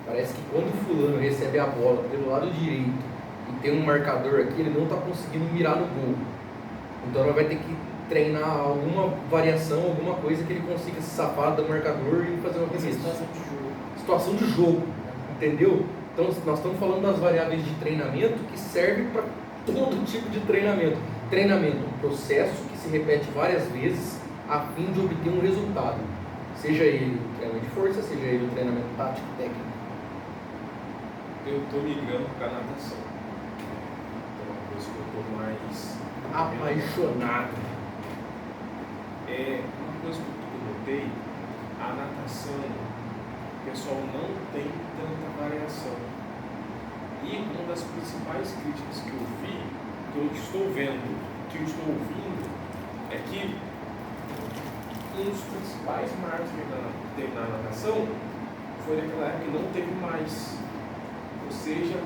parece que quando o fulano recebe a bola pelo lado direito e tem um marcador aqui, ele não está conseguindo mirar no gol. Então ele vai ter que treinar alguma variação, alguma coisa que ele consiga se safar do marcador e fazer uma coisa. Situação de jogo, entendeu? Então nós estamos falando das variáveis de treinamento que servem para todo tipo de treinamento. Treinamento, um processo que se repete várias vezes a fim de obter um resultado. Seja ele o treinamento de força, seja ele o treinamento tático, técnico. Eu estou migrando para a natação. É uma coisa que eu estou mais apaixonado. Uma coisa que eu notei, a natação, o pessoal não tem tanta variação. E uma das principais críticas que eu vi, que eu estou vendo, que eu estou ouvindo, é que um dos principais marcos que teve na natação foi naquela época que não teve mais. Ou seja,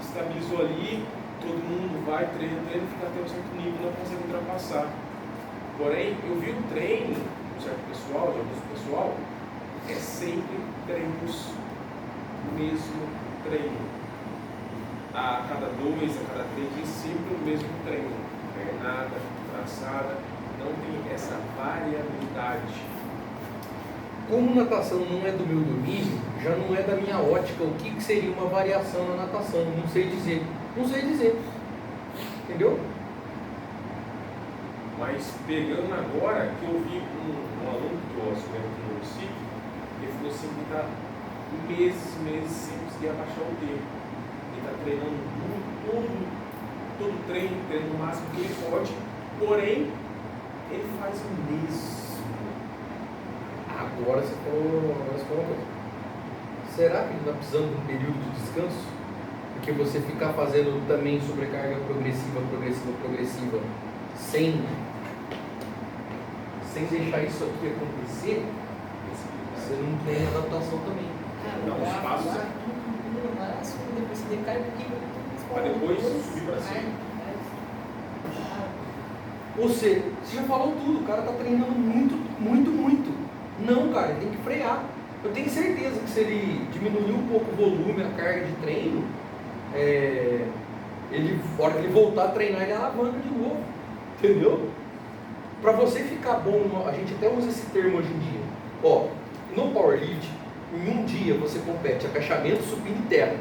estabilizou ali, todo mundo vai, treina, fica até um certo nível e não consegue ultrapassar. Porém, eu vi o treino de um certo pessoal, de alguns pessoal, é sempre treinos, o mesmo treino. A cada 2, a cada 3 dias, sempre o mesmo treino. Pernada, traçada, não tem essa variabilidade. como natação não é do meu domínio, já não é da minha ótica o que seria uma variação na natação. Não sei dizer. Não sei dizer. Entendeu? Mas pegando agora, que eu vi um aluno que eu auxiliei aqui no município, ele falou assim que está meses sem conseguir abaixar o tempo. Ele está treinando todo treino, treinando o máximo que ele pode, porém, ele faz o mesmo. Agora você falou uma coisa. Será que ele está precisando de um período de descanso? Porque você ficar fazendo também sobrecarga progressiva, sem deixar isso aqui acontecer, você não tem adaptação também. Dá uns passos. No máximo, depois você decai um pouquinho. Para depois subir para cima. Ou seja, você já falou tudo, o cara está treinando muito. Não, cara, ele tem que frear. Eu tenho certeza que se ele diminuir um pouco o volume, a carga de treino, a hora que ele voltar a treinar, ele alavanca de novo. Entendeu? Para você ficar bom, a gente até usa esse termo hoje em dia. Ó, no powerlift, em um dia você compete agachamento, supino e terra.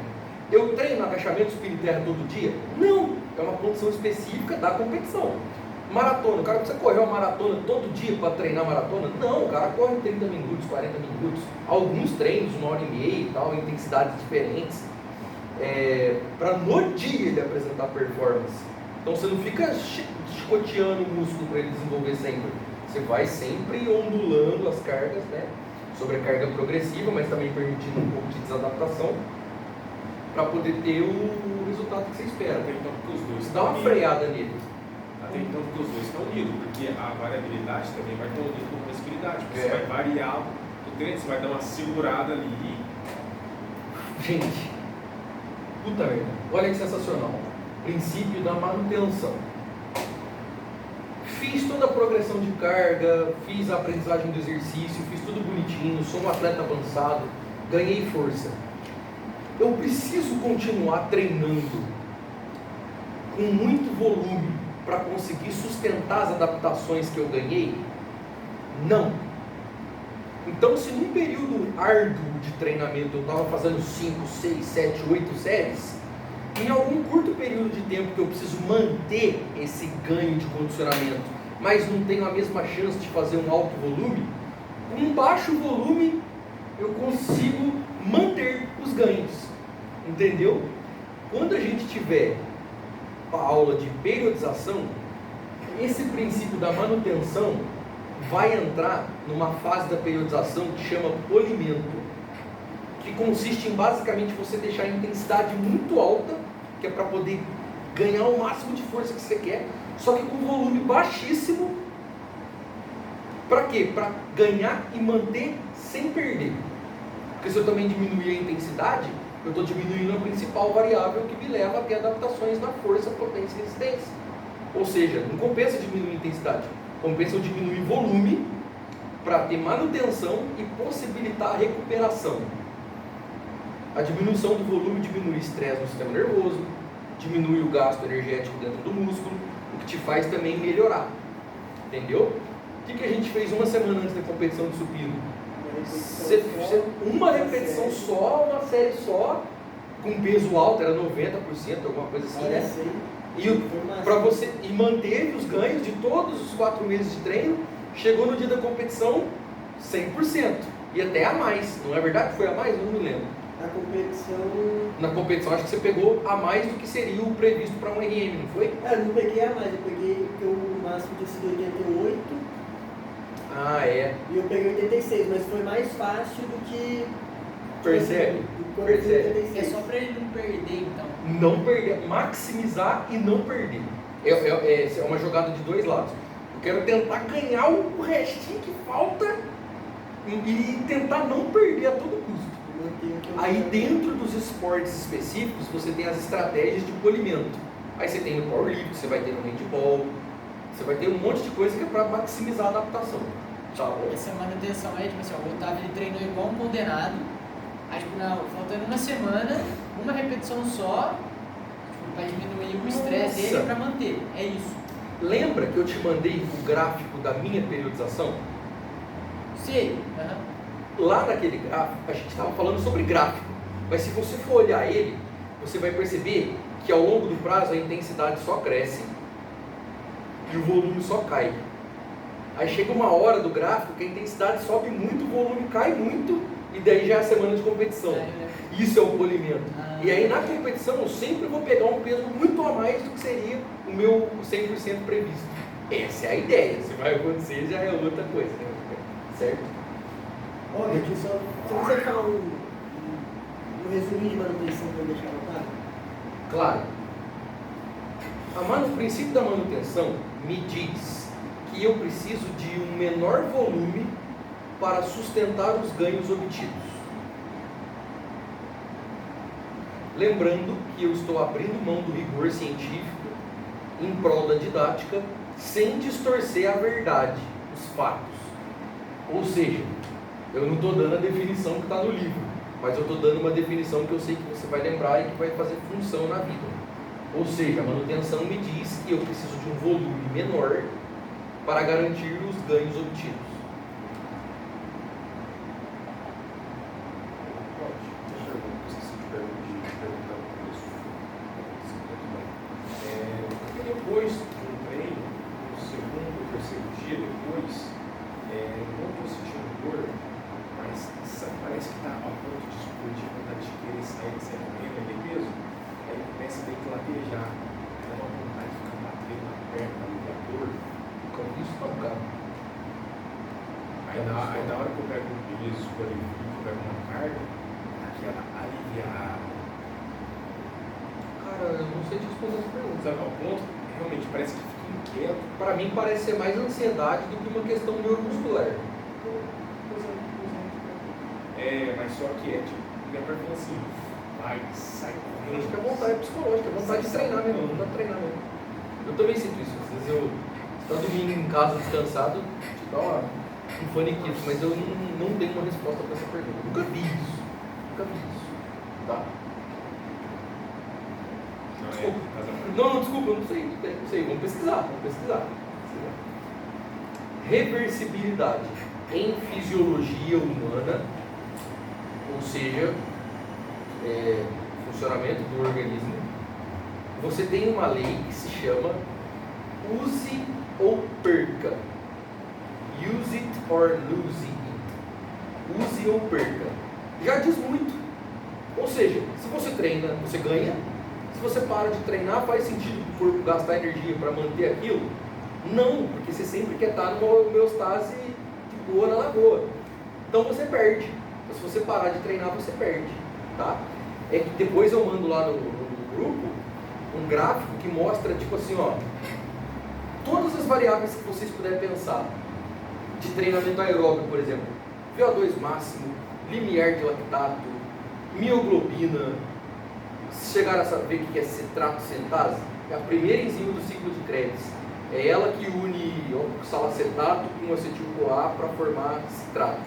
Eu treino agachamento, supino e terra todo dia? Não, é uma condição específica da competição. Maratona, o cara precisa correr uma maratona todo dia para treinar maratona? Não, o cara corre 30 minutos, 40 minutos, alguns treinos, 1h30 e tal, intensidades diferentes, para no dia ele apresentar performance. Então você não fica chicoteando o músculo para ele desenvolver sempre, você vai sempre ondulando as cargas, né? Sobrecarga progressiva, mas também permitindo um pouco de desadaptação, para poder ter o resultado que você espera. Então, porque os dois Dá uma freada nele. Até então, porque os dois estão unidos, porque a variabilidade também vai estar unida com a flexibilidade, porque você vai variar o treino, você vai dar uma segurada ali. Gente, puta merda, olha que sensacional. Princípio da manutenção. Fiz toda a progressão de carga, fiz a aprendizagem do exercício, fiz tudo bonitinho, sou um atleta avançado, ganhei força. Eu preciso continuar treinando com muito volume para conseguir sustentar as adaptações que eu ganhei? Não. Então, se num período árduo de treinamento eu estava fazendo 5, 6, 7, 8 séries, em algum curto período de tempo que eu preciso manter esse ganho de condicionamento, mas não tenho a mesma chance de fazer um alto volume, com um baixo volume eu consigo manter os ganhos. Entendeu? Quando a gente tiver a aula de periodização, esse princípio da manutenção vai entrar numa fase da periodização que chama polimento, que consiste em basicamente você deixar a intensidade muito alta, que é para poder ganhar o máximo de força que você quer, só que com volume baixíssimo. Para quê? Para ganhar e manter sem perder. Porque se eu também diminuir a intensidade, eu estou diminuindo a principal variável que me leva a ter adaptações na força, potência e resistência. Ou seja, não compensa diminuir a intensidade, compensa eu diminuir volume para ter manutenção e possibilitar a recuperação. A diminuição do volume diminui o estresse no sistema nervoso, diminui o gasto energético dentro do músculo, o que te faz também melhorar. Entendeu? O que a gente fez uma semana antes da competição de supino? Uma repetição só, uma série só, com peso alto, era 90%, alguma coisa assim, né? E manteve os ganhos de todos os 4 meses de treino, chegou no dia da competição 100%, e até a mais, não é verdade? Foi a mais? Eu não me lembro. Na competição acho que você pegou a mais do que seria o previsto para um RM, não foi? Eu não peguei a mais, eu peguei porque o máximo tinha sido 88. Ah, é. E eu peguei 86, mas foi mais fácil do que... Percebe? É só para ele não perder, então. Não perder, maximizar e não perder. É uma jogada de dois lados. Eu quero tentar ganhar o restinho que falta e tentar não perder a todo custo. Aí dentro dos esportes específicos você tem as estratégias de polimento. Aí você tem no powerlift, você vai ter no handball, você vai ter um monte de coisa que é para maximizar a adaptação. Tá bom? Essa manutenção aí, tipo assim, o Otávio ele treinou igual um condenado, aí tipo, faltando uma semana, uma repetição só, tipo, para diminuir o estresse dele para manter. É isso. Lembra que eu te mandei o gráfico da minha periodização? Sei. lá naquele gráfico, a gente estava falando sobre gráfico, mas se você for olhar ele, você vai perceber que ao longo do prazo a intensidade só cresce e o volume só cai. Aí chega uma hora do gráfico que a intensidade sobe muito, o volume cai muito, e daí já é a semana de competição. Isso é o polimento. E aí na competição eu sempre vou pegar um peso muito a mais do que seria o meu 100% previsto. Essa é a ideia. Se vai acontecer já é outra coisa, né? Certo? Olha, aqui só você falar um resuminho de manutenção para eu deixar anotado? Claro. O princípio da manutenção me diz que eu preciso de um menor volume para sustentar os ganhos obtidos. Lembrando que eu estou abrindo mão do rigor científico em prol da didática, sem distorcer a verdade, os fatos. Ou seja, eu não estou dando a definição que está no livro, mas eu estou dando uma definição que eu sei que você vai lembrar e que vai fazer função na vida. Ou seja, a manutenção me diz que eu preciso de um volume menor para garantir os ganhos obtidos. Depois de um treino, no segundo ou terceiro dia depois, não estou sentindo dor, mas parece que está a ponto de explodir, vontade de querer sair correndo de peso, aí começa a meio que latejar, dá uma vontade de ficar batendo na perna, na dor. Isso não, cara. Aí na hora que eu pego um peso, que eu pego uma carga, aquela aliviada. Cara, eu não sei te responder essa pergunta. Sabe, ao ponto, realmente parece que fica inquieto. Para mim parece ser mais ansiedade do que uma questão neuromuscular. Mas só que tipo, minha perna fala assim, vai, sai correndo. Acho que é vontade psicológica, é vontade de treinar mesmo, vontade de treinar mesmo. Eu também sinto isso. Às vezes eu estou domingo em casa descansado, te dá um faniquito, mas eu não tenho uma resposta para essa pergunta. Nunca vi isso. Tá? Desculpa, eu não sei, vamos pesquisar. Reversibilidade em fisiologia humana, ou seja, funcionamento do organismo. Você tem uma lei que se chama use ou perca. Use it or lose it. Use ou perca. Já diz muito. Ou seja, se você treina, você ganha. Se você para de treinar, faz sentido o corpo gastar energia para manter aquilo? Não, porque você sempre quer estar numa homeostase de boa na lagoa. Então você perde. Então, se você parar de treinar, você perde. Tá? É que depois eu mando lá no grupo um gráfico que mostra, tipo assim, ó, todas as variáveis que vocês puderem pensar de treinamento aeróbico, por exemplo, VO2 máximo, limiar de lactato, mioglobina. Chegaram a saber o que é citrato sintase? É a primeira enzima do ciclo de Krebs. É ela que une oxalacetato com acetil-CoA para formar citrato.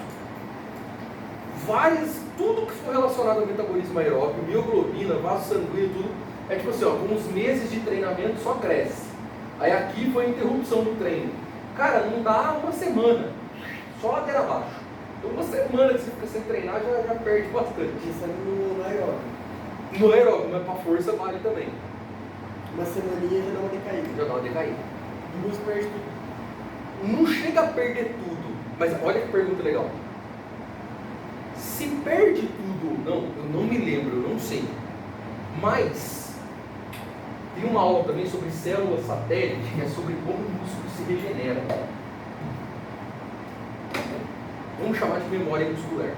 Tudo que for relacionado ao metabolismo aeróbico, mioglobina, vaso sanguíneo, tudo, é tipo assim, ó, com uns meses de treinamento só cresce. Aí aqui foi a interrupção do treino. Cara, não dá uma semana, só ladeira abaixo. Então uma semana que você fica sem treinar já perde bastante. Isso é no aeróbico. No aeróbico, mas para força vale também. Uma semaninha já dá uma decaída. Já dá uma decaída. Duas perde tudo. Não chega a perder tudo, mas olha que pergunta legal. Se perde tudo ou não, eu não me lembro, eu não sei. Mas tem uma aula também sobre células satélite, que é sobre como o músculo se regenera. Vamos chamar de memória muscular.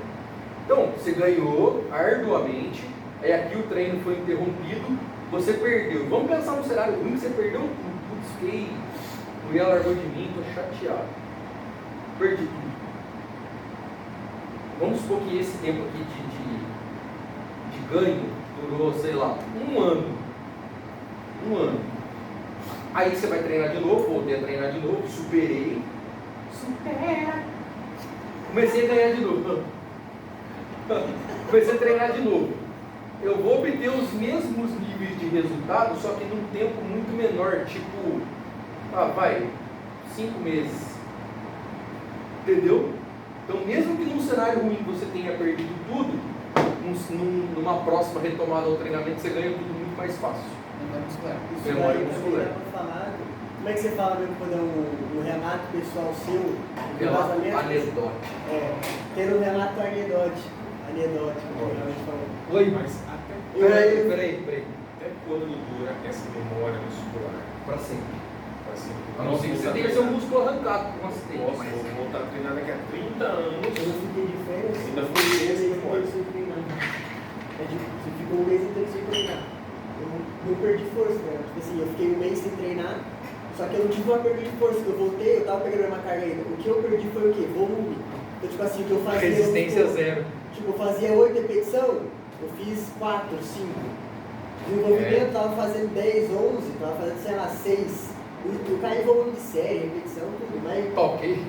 Então, você ganhou arduamente, aí aqui o treino foi interrompido, você perdeu. Vamos pensar no cenário ruim que você perdeu tudo. Putz, fiquei, a mulher largou de mim, estou chateado. Perdi tudo. Vamos supor que esse tempo aqui de ganho durou, sei lá, um ano. Aí você vai treinar de novo, voltei a treinar de novo, superei. Comecei a ganhar de novo. Comecei a treinar de novo. Eu vou obter os mesmos níveis de resultado, só que num tempo muito menor, tipo, 5 meses. Entendeu? Então, mesmo que num cenário ruim você tenha perdido tudo, numa próxima retomada ao treinamento você ganha tudo muito mais fácil. Memória muscular. Isso Memória daí muscular. também dá pra falar. Como é que você fala mesmo quando é um relato pessoal seu? Relato Embasamento? anedótico. Tendo um relato anedótico, geralmente falando. Oi? Mas até Peraí. até quando dura essa memória muscular? Pra sempre. Assim, A não ser que você tenha seu músculo arrancado com um acidente. Posso mas- voltar a treinar daqui a 30 anos. Eu não fiquei de férias. Ainda foi esse eu memória. sem treinar. É tipo, você ficou um mês inteiro sem treinar. Eu não perdi força, né? Tipo assim, eu fiquei um mês sem treinar, só que eu não tive uma perda de força. Que eu voltei, eu tava pegando uma carga ainda. O que eu perdi foi o quê? Volume. Então, tipo assim, o que eu fazia. Resistência tipo, zero. Tipo, eu fazia 8 repetições, eu fiz 4, 5. Desenvolvimento, tava fazendo 10, 11, tava fazendo, sei lá, 6. Eu caí em volume de série, repetição, tudo, mas Tá ok.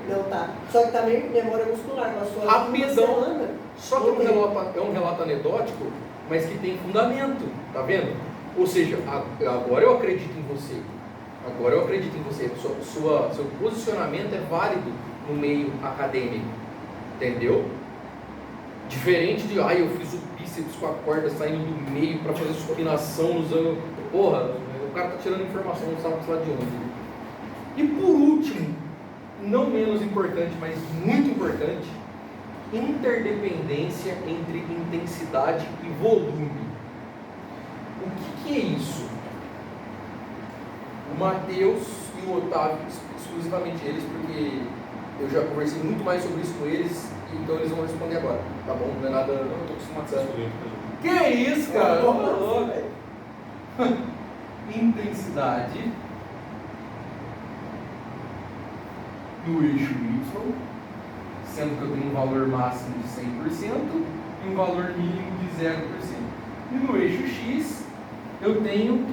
não tá. Só que também memória muscular, passou uma Rapidão. semana. Só que é um relato anedótico, mas que tem fundamento, tá vendo? Ou seja, agora eu acredito em você. Agora eu acredito em você. Seu posicionamento é válido no meio acadêmico. Entendeu? Diferente de, eu fiz o bíceps com a corda saindo do meio para fazer supinação usando. Porra, o cara tá tirando informação, não sabe lá de onde. E por último, não menos importante, mas muito importante, interdependência entre intensidade e volume. O que é isso? O Matheus e o Otávio, exclusivamente eles, porque eu já conversei muito mais sobre isso com eles, então eles vão responder agora, tá bom? Não é nada. Eu não tô acostumado a responder. Que isso, cara? Nossa, velho. Intensidade no eixo Y, sendo que eu tenho um valor máximo de 100% e um valor mínimo de 0%. E no eixo X eu tenho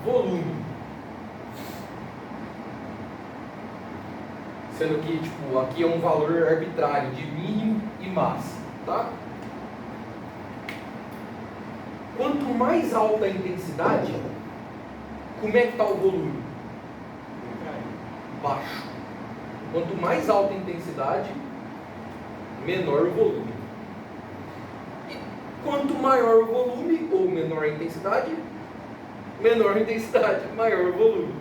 volume. Sendo que, tipo, aqui é um valor arbitrário de mínimo e máximo, tá? Quanto mais alta a intensidade, como é que está o volume? Baixo. Quanto mais alta a intensidade, menor o volume. E quanto maior o volume, ou menor a intensidade, maior o volume.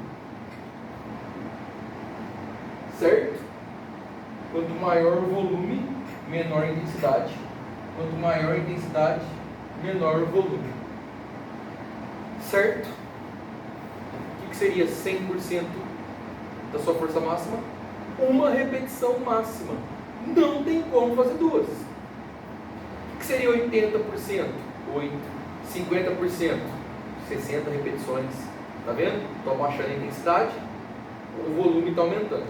Certo? Quanto maior o volume, menor a intensidade. Quanto maior a intensidade, menor o volume. Certo? O que seria 100% da sua força máxima? Uma repetição máxima. Não tem como fazer duas. O que seria 80%? 8. 50%? 60 repetições. Tá vendo? Estou abaixando a intensidade, o volume está aumentando.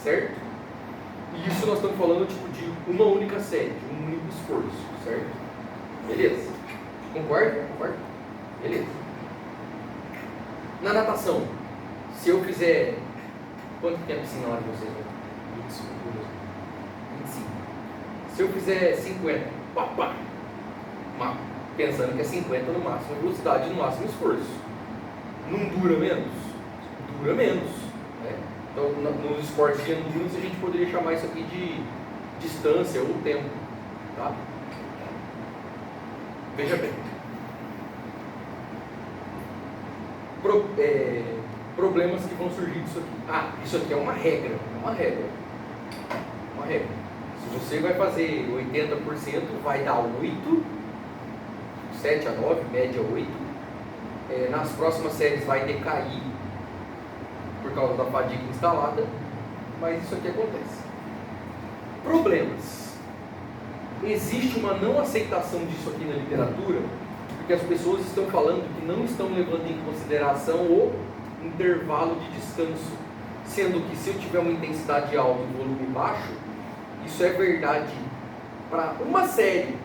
Certo? E isso nós estamos falando tipo de uma única série, de um único esforço. Certo? Beleza? Concorda? Concorda? Beleza. Na natação, se eu fizer. Quanto que é a piscina lá de vocês? 25. Se eu fizer 50, papá, pensando que é 50 no máximo velocidade, no máximo esforço, não dura menos? Dura menos. Né? Então, nos esportes de endurance, a gente poderia chamar isso aqui de distância ou tempo. Tá? Veja bem. Problemas que vão surgir disso aqui. Isso aqui é uma regra. Uma regra. Se você vai fazer 80%, vai dar 8, 7 a 9, média 8. Nas próximas séries vai decair por causa da fadiga instalada, mas isso aqui acontece. Problemas. Existe uma não aceitação disso aqui na literatura, porque as pessoas estão falando que não estão levando em consideração o intervalo de descanso, sendo que se eu tiver uma intensidade alta e volume baixo, isso é verdade para uma série,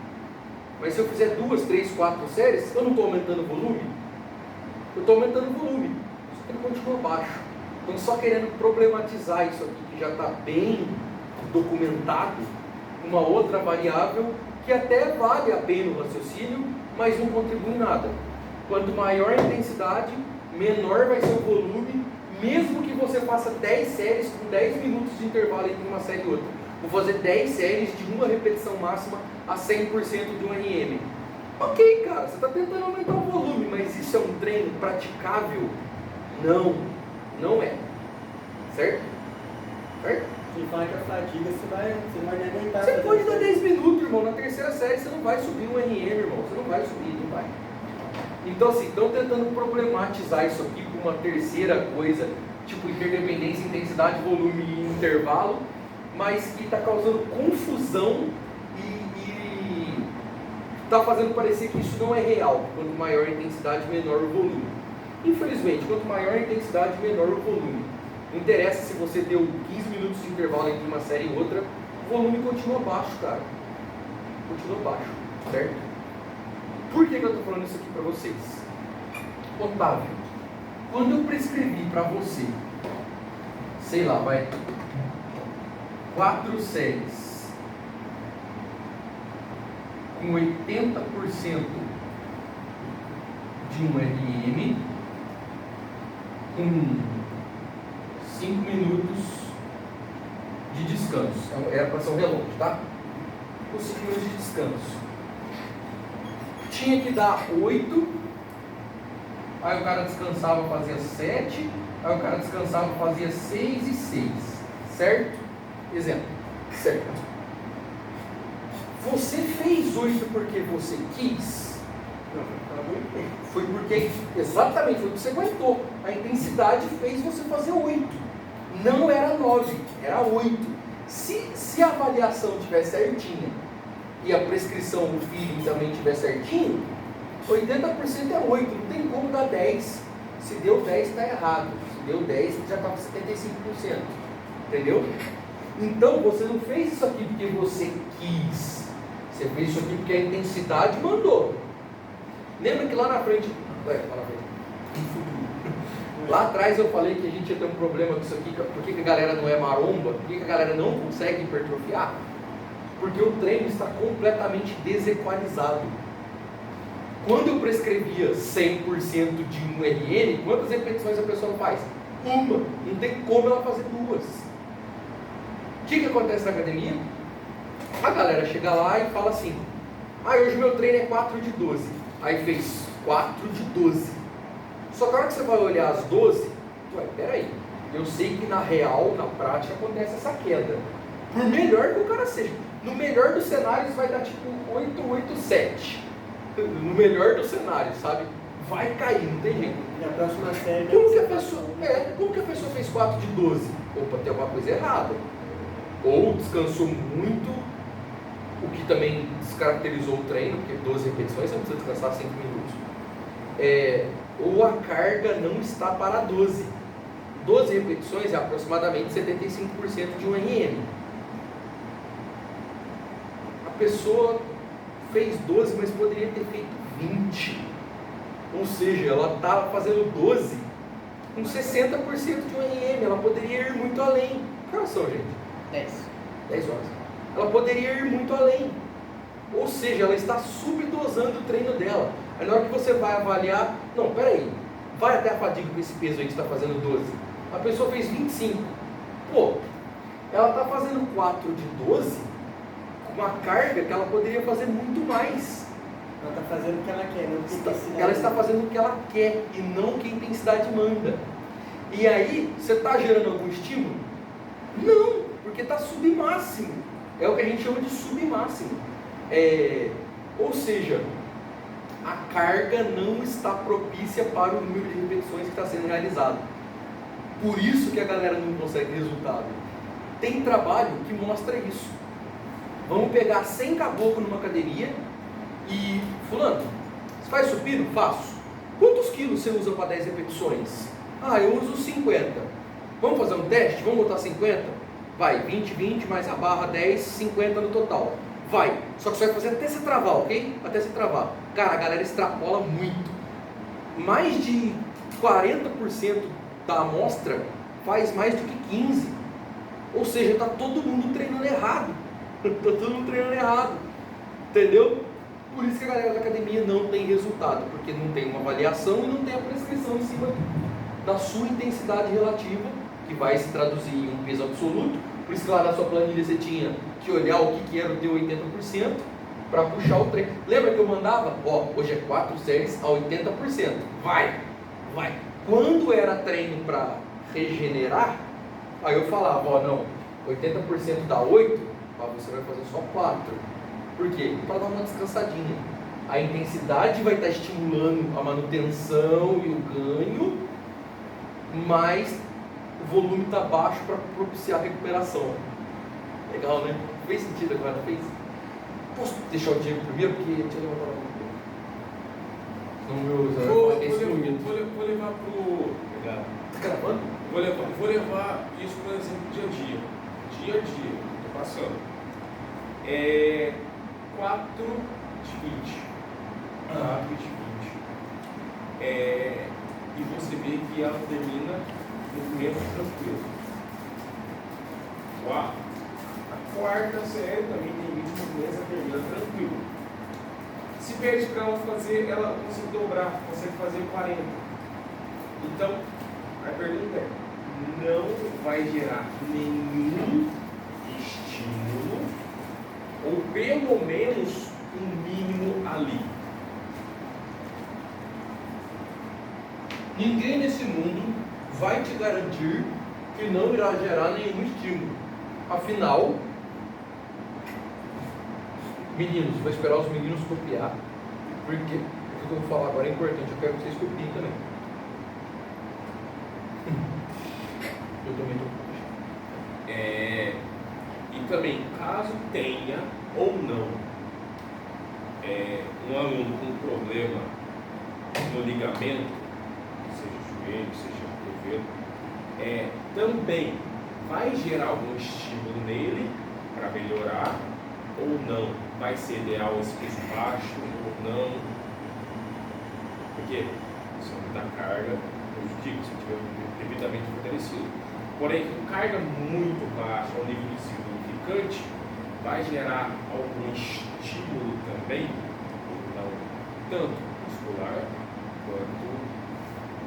mas se eu fizer 2, 3, 4 séries, eu não estou aumentando o volume? Eu estou aumentando o volume, só que ele continua baixo. Então, só querendo problematizar isso aqui, que já está bem documentado, uma outra variável que até vale a pena o raciocínio, mas não contribui em nada. Quanto maior a intensidade, menor vai ser o volume, mesmo que você faça 10 séries com 10 minutos de intervalo entre uma série e outra. Vou fazer 10 séries de uma repetição máxima a 100% de um RM. Ok, cara, você está tentando aumentar o volume, mas isso é um treino praticável? Não, não é. Certo? Certo? Quem fala que a fadiga você vai aguentar. Você pode dar 10 minutos, irmão. Na terceira série você não vai subir um RM, irmão. Você não vai subir, não vai. Então, assim, estão tentando problematizar isso aqui com uma terceira coisa, tipo interdependência, intensidade, volume e intervalo, mas que está causando confusão e está fazendo parecer que isso não é real. Quanto maior a intensidade, menor o volume. Infelizmente, quanto maior a intensidade, menor o volume. Não interessa se você deu 15 minutos de intervalo entre uma série e outra, o volume continua baixo, cara. Continua baixo, certo? Por que eu estou falando isso aqui para vocês? Otávio, quando eu prescrevi para você, sei lá, vai, 4 séries com 80% de um RM, com 5 minutos de descanso. Era para ser um relógio, tá? Com 5 minutos de descanso. Tinha que dar 8, aí o cara descansava, fazia 7, aí o cara descansava, fazia 6 e 6, certo? Exemplo, certo. Você fez 8 porque você quis? Não, Foi porque, exatamente, foi o que você aguentou. A intensidade fez você fazer 8. Não era 9, era 8. Se a avaliação estiver certinha, e a prescrição, o feeling também estiver certinho, 80% é 8, não tem como dar 10. Se deu 10, está errado. Se deu 10, já está com 75%. Entendeu? Então, você não fez isso aqui porque você quis. Você fez isso aqui porque a intensidade mandou. Lembra que lá na frente... Lá atrás eu falei que a gente ia ter um problema com isso aqui, por que a galera não é maromba, por que a galera não consegue hipertrofiar? Porque o treino está completamente desequalizado. Quando eu prescrevia 100% de um RN, quantas repetições a pessoa faz? Uma. Não tem como ela fazer 2. O que acontece na academia? A galera chega lá e fala assim: hoje meu treino é 4 de 12. Aí fez 4 de 12. Só que na hora que você vai olhar as 12, peraí, eu sei que na real, na prática, acontece essa queda. Por melhor que o cara seja. No melhor dos cenários vai dar tipo 8, 8, 7. No melhor dos cenários, sabe? Vai cair, não tem jeito. Na próxima série... Como que a pessoa fez 4 de 12? Opa, tem alguma coisa errada. Ou descansou muito, o que também descaracterizou o treino, porque 12 repetições você não precisa descansar 5 minutos. Ou a carga não está para 12. 12 repetições é aproximadamente 75% de um RM. A pessoa fez 12, mas poderia ter feito 20. Ou seja, ela está fazendo 12 com 60% de um RM. Ela poderia ir muito além. Que horas são, gente? 10 horas. Ela poderia ir muito além. Ou seja, ela está subdosando o treino dela. Aí na hora que você vai avaliar, não, peraí, vai até a fadiga com esse peso aí que você está fazendo 12. A pessoa fez 25. Pô, ela está fazendo 4 de 12 com uma carga que ela poderia fazer muito mais. Ela está fazendo o que ela quer, não o que intensidade. Ela está fazendo o que ela quer e não o que a intensidade manda. E aí, você está gerando algum estímulo? Não, porque está submáximo. É o que a gente chama de submáximo. Ou seja, a carga não está propícia para o número de repetições que está sendo realizado. Por isso que a galera não consegue resultado. Tem trabalho que mostra isso. Vamos pegar 100 caboclo numa academia e... Fulano, você faz supino? Faço. Quantos quilos você usa para 10 repetições? Eu uso 50. Vamos fazer um teste? Vamos botar 50? Vai, 20, 20, mais a barra 10, 50 no total. Vai, só que você vai fazer até você travar, ok? Até você travar. Cara, a galera extrapola muito. Mais de 40% da amostra faz mais do que 15%. Ou seja, está todo mundo treinando errado. Está todo mundo treinando errado. Entendeu? Por isso que a galera da academia não tem resultado. Porque não tem uma avaliação e não tem a prescrição em cima da sua intensidade relativa, que vai se traduzir em um peso absoluto, Por isso que lá na sua planilha você tinha que olhar o que era o teu 80% para puxar o treino. Lembra que eu mandava? Ó, hoje é 4 séries a 80%. Vai! Quando era treino para regenerar, aí eu falava, ó, não, 80% dá 8, mas você vai fazer só 4. Por quê? Para dar uma descansadinha. A intensidade vai estar estimulando a manutenção e o ganho, mas o volume está baixo para propiciar a recuperação. Legal, né? Fez sentido agora, fez? Posso deixar o Diego primeiro? Porque eu tinha levantado a mão. Vou levar pro... Obrigado. Tá gravando? Vou levar isso por exemplo dia a dia. Dia a dia, tô passando. 4 de 20. 4 de 20. E você vê que ela termina no movimento tranquilo. A quarta série também tem 20 movimentos, ela termina tranquilo. Se pede para ela fazer, ela consegue dobrar, consegue fazer 40. Então, a pergunta é, não vai gerar nenhum estímulo, ou pelo menos um mínimo ali. Ninguém nesse mundo vai te garantir que não irá gerar nenhum estímulo. Afinal, meninos, vou esperar os meninos copiar, porque o que eu vou falar agora é importante, eu quero que vocês copiem também. Eu também estou. E também, caso tenha ou não um aluno com problema no ligamento, seja joelho, seja cotovelo, também vai gerar algum estímulo nele para melhorar ou não? Vai ser ideal esse peso baixo ou não? Porque se aumentar a carga, prejudica se estiver devidamente fortalecido. Porém, com carga muito baixa, ao nível insignificante, vai gerar algum estímulo também, não tanto muscular quanto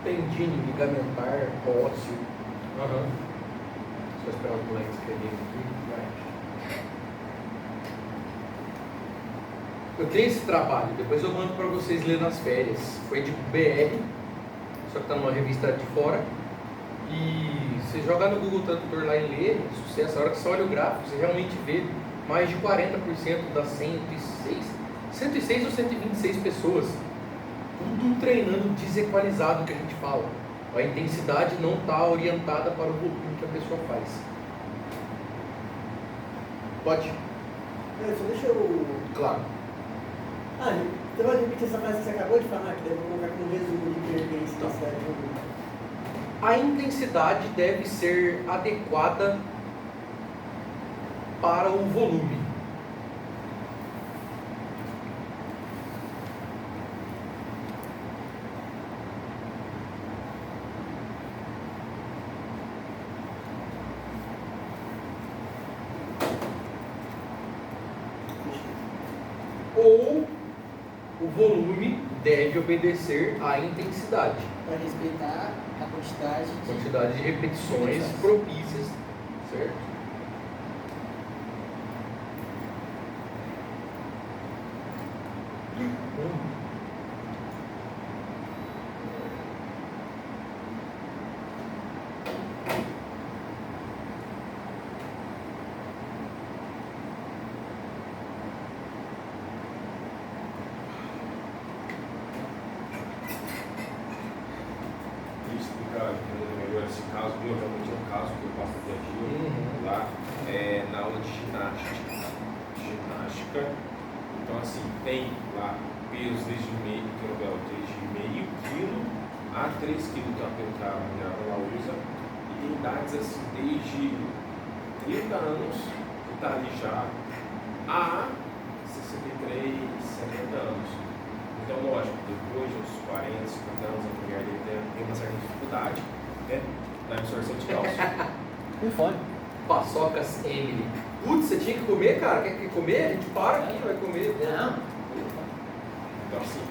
Tendíneo, ligamentar, ósseo. Só esperar os moleques escreverem aqui. Vai. Eu tenho esse trabalho, depois eu mando para vocês ler nas férias. Foi de BR, só que está numa revista de fora. E você joga no Google Tradutor lá e lê, sucesso. A hora que você olha o gráfico, você realmente vê mais de 40% das 106 ou 126 pessoas, tudo treinando desequalizado, que a gente fala. A intensidade não está orientada para o volume que a pessoa faz. Pode? Só deixa eu... Claro. Você pode repetir essa frase que você acabou de falar, que deve colocar como resumo de interferência da cidade de volume. A intensidade deve ser adequada para o volume. Ou o volume deve obedecer à intensidade. Para respeitar a Quantidade de repetições propícias, certo? melhor esse caso, realmente é um caso que eu passo no dia a dia lá, na aula de ginástica. Então assim, tem lá pesos desde meio quilo a 3 kg que a ela usa, e tem idades assim desde 30 anos que está ali já a 63, 70 anos. Então, lógico, depois de uns 40, 50 anos, a mulher tem uma certa dificuldade, né, na absorção de cálcio. Com fome. Paçocas Emily. Putz, você tinha que comer, cara? Quer comer? A gente para aqui, vai comer. Não. Então, assim,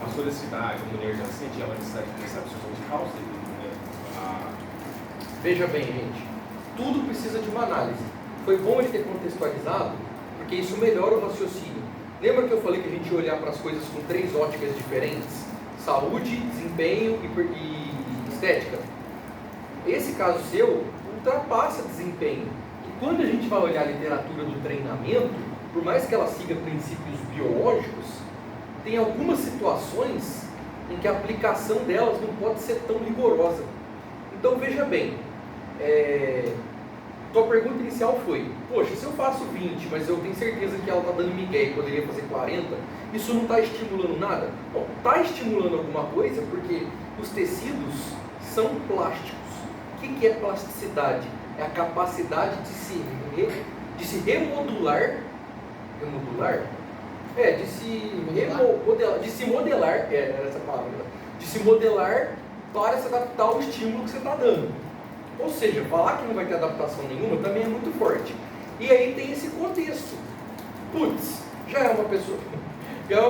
passou dessa idade, a mulher já sentia uma necessidade dessa absorção de cálcio. Veja bem, gente. tudo precisa de uma análise. Foi bom ele ter contextualizado, porque isso melhora o raciocínio. Lembra que eu falei que a gente ia olhar para as coisas com 3 óticas diferentes? Saúde, desempenho e estética. Esse caso seu ultrapassa desempenho. E quando a gente vai olhar a literatura do treinamento, por mais que ela siga princípios biológicos, tem algumas situações em que a aplicação delas não pode ser tão rigorosa. Então veja bem, tua pergunta inicial foi, poxa, se eu faço 20, mas eu tenho certeza que ela está dando migué e poderia fazer 40, isso não está estimulando nada? Bom, está estimulando alguma coisa porque os tecidos são plásticos. O que é plasticidade? É a capacidade de se remodular, de se modelar, era essa palavra, de se modelar para se adaptar ao estímulo que você está dando. Ou seja, falar que não vai ter adaptação nenhuma também é muito forte. E aí tem esse contexto. Putz, já é uma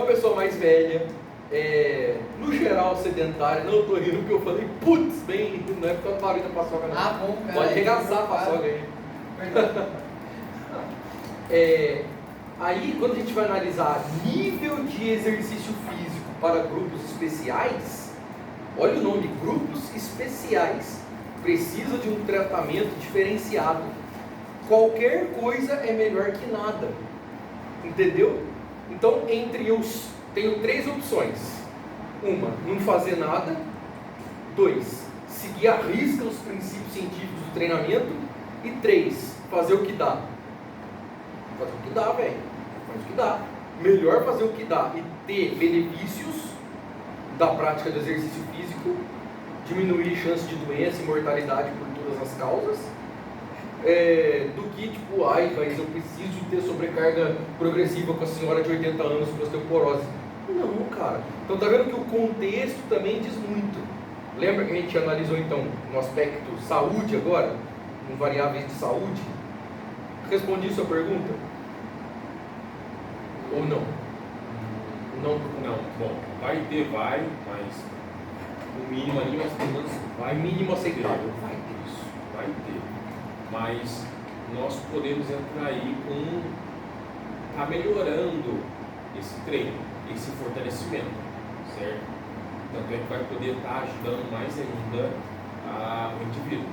pessoa mais velha, no geral sedentária, não estou rindo porque eu falei, putz, bem, não é porque eu barulho da paçoca não. Ah, bom, cara. Pode arregaçar a paçoca aí. Aí, quando a gente vai analisar nível de exercício físico para grupos especiais, olha o nome, grupos especiais, precisa de um tratamento diferenciado. Qualquer coisa é melhor que nada, entendeu? Então, tenho 3 opções. Uma, não fazer nada. 2, seguir à risca os princípios científicos do treinamento. E 3, fazer o que dá. Fazer o que dá, velho. Faz o que dá. Melhor fazer o que dá e ter benefícios da prática do exercício físico, diminuir chance de doença e mortalidade por todas as causas, do que tipo, mas eu preciso ter sobrecarga progressiva com a senhora de 80 anos com osteoporose. Não, cara. Então tá vendo que o contexto também diz muito. Lembra que a gente analisou então no aspecto saúde agora, com variáveis de saúde? Respondi sua pergunta? Ou não? Não, bom, vai ter, mas o mínimo ali, mas pelo menos vai mínimo aceitável. Vai ter isso, vai ter. Mas nós podemos entrar aí com tá melhorando esse treino, esse fortalecimento, certo? Tanto é que vai poder estar ajudando mais ainda o indivíduo.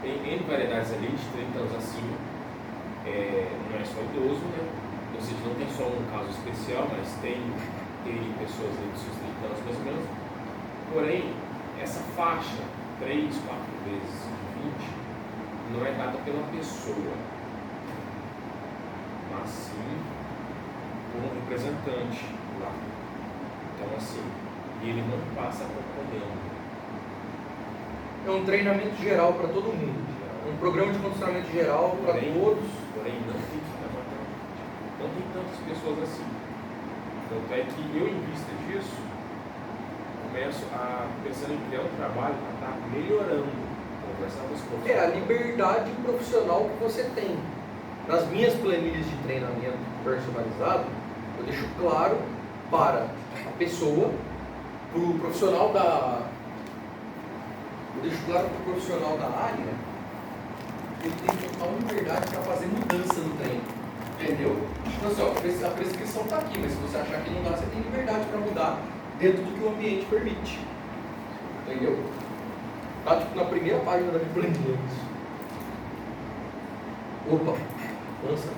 Tem N variedades ali de 30 anos acima, não é só idoso, né? Ou seja, não tem só um caso especial, mas tem pessoas ali de seus 30 anos mais ou menos. Porém, essa faixa, 3, 4 vezes 20, não é dada pela pessoa, mas sim por um representante lá. Então, assim, ele não passa acompanhando. É um treinamento geral para todo mundo. Um programa de condicionamento geral para todos. Porém, não tem tantas pessoas assim. Tanto é que eu, em vista disso, começo pensando em criar um trabalho para estar melhorando, conversar com os profissionais. A liberdade profissional que você tem. Nas minhas planilhas de treinamento personalizado, eu deixo claro para a pessoa, para o profissional da... Eu deixo claro para o profissional da área que ele tem total liberdade para fazer mudança no treino. Entendeu? Então, assim, a prescrição está aqui, mas se você achar que não dá, você tem liberdade para mudar dentro do que o ambiente permite. Entendeu? Tá tipo na primeira página da minha planilha. Opa, lança.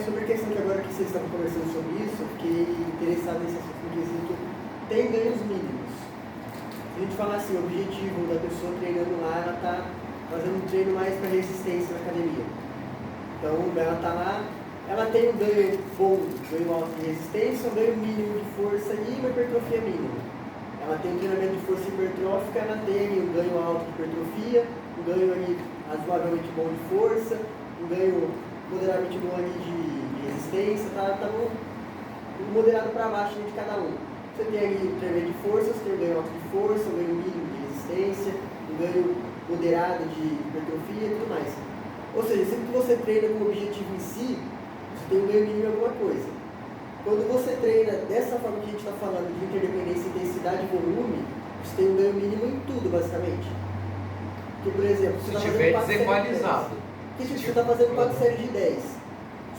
Sobre a questão que agora que vocês estavam conversando sobre isso, eu fiquei interessado nesse assunto do quesito, tem ganhos mínimos. Se a gente falar assim, o objetivo da pessoa treinando lá, ela está fazendo um treino mais para resistência na academia. Então, ela está lá, ela tem um ganho bom, ganho alto de resistência, um ganho mínimo de força e uma hipertrofia mínima. Ela tem um treinamento de força hipertrófica, ela tem um ganho alto de hipertrofia, um ganho ali razoavelmente bom de força, um ganho moderadamente bom ali de resistência, tá no moderado para baixo de cada um. Você tem ali um treinamento de força, você tem um ganho alto de força, um ganho mínimo de resistência, um ganho moderado de hipertrofia e tudo mais. Ou seja, sempre que você treina com o objetivo em si, você tem um ganho mínimo em alguma coisa. Quando você treina dessa forma que a gente está falando, de interdependência, intensidade e volume, você tem um ganho mínimo em tudo, basicamente. Porque, por exemplo, você Se tá tiver fazendo 4 séries de 10. desequalizado. Porque tipo, você está fazendo 4 séries de 10.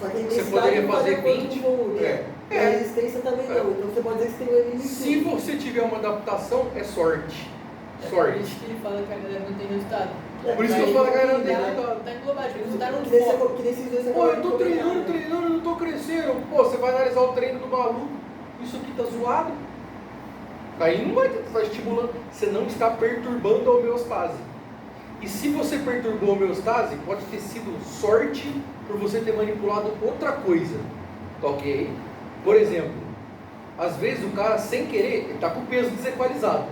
Só que a Você intensidade poderia não tá fazer de acordo 20. com o volume. É. E a resistência também não. Então você pode dizer que você tem um limite. Se você tiver uma adaptação, é sorte. É por Sorte. isso que ele fala que a galera não tem resultado. Por isso que eu falo que a galera não tem resultado. Tá englobado, tipo, você tá no Que nem você- foco. que nem esses dois Pô, eu tô acabaram de comentar, treinando, não tô crescendo. Pô, você vai analisar o treino do maluco, isso aqui tá zoado. Aí não vai estar estimulando, você não está perturbando a homeostase. E se você perturbou a homeostase, pode ter sido sorte por você ter manipulado outra coisa. Ok? Por exemplo, às vezes o cara sem querer, ele tá com o peso desequalizado.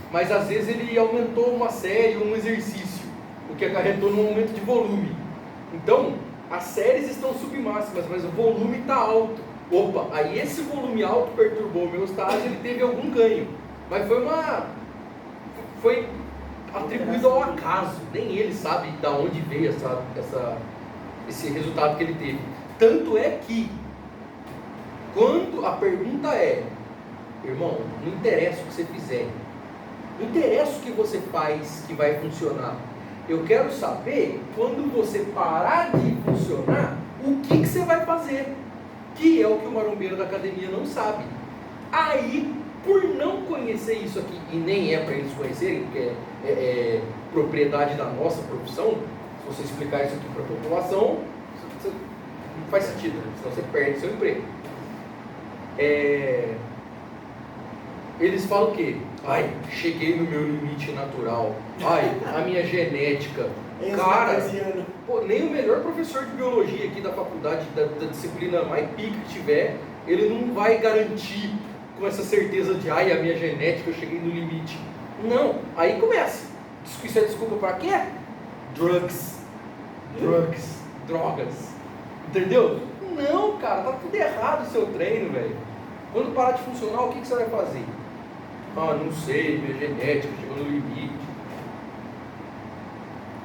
Mas às vezes ele aumentou uma série, um exercício, o que acarretou num aumento de volume. Então, as séries estão submáximas, mas o volume está alto. Opa, aí esse volume alto perturbou o homeostase, ele teve algum ganho. Mas foi atribuído ao acaso. Nem ele sabe de onde veio esse resultado que ele teve. Tanto é que, quando a pergunta é, irmão, não interessa o que você fizer, não interessa o que você faz que vai funcionar. Eu quero saber, quando você parar de funcionar, o que você vai fazer. Que é o que o marombeiro da academia não sabe. Aí, por não conhecer isso aqui, e nem é para eles conhecerem, porque é propriedade da nossa profissão, se você explicar isso aqui para a população, não faz sentido, senão você perde seu emprego. Eles falam o quê? Ai, cheguei no meu limite natural. Ai, a minha genética. Cara, pô, nem o melhor professor de biologia aqui da faculdade, da disciplina mais pica que tiver, ele não vai garantir com essa certeza de ai, a minha genética, eu cheguei no limite. Não, aí começa. Isso é desculpa para quê? Drogas. Entendeu? Não, cara, tá tudo errado o seu treino, velho. Quando parar de funcionar, o que você vai fazer? Ah, não sei, minha genética chegou no limite.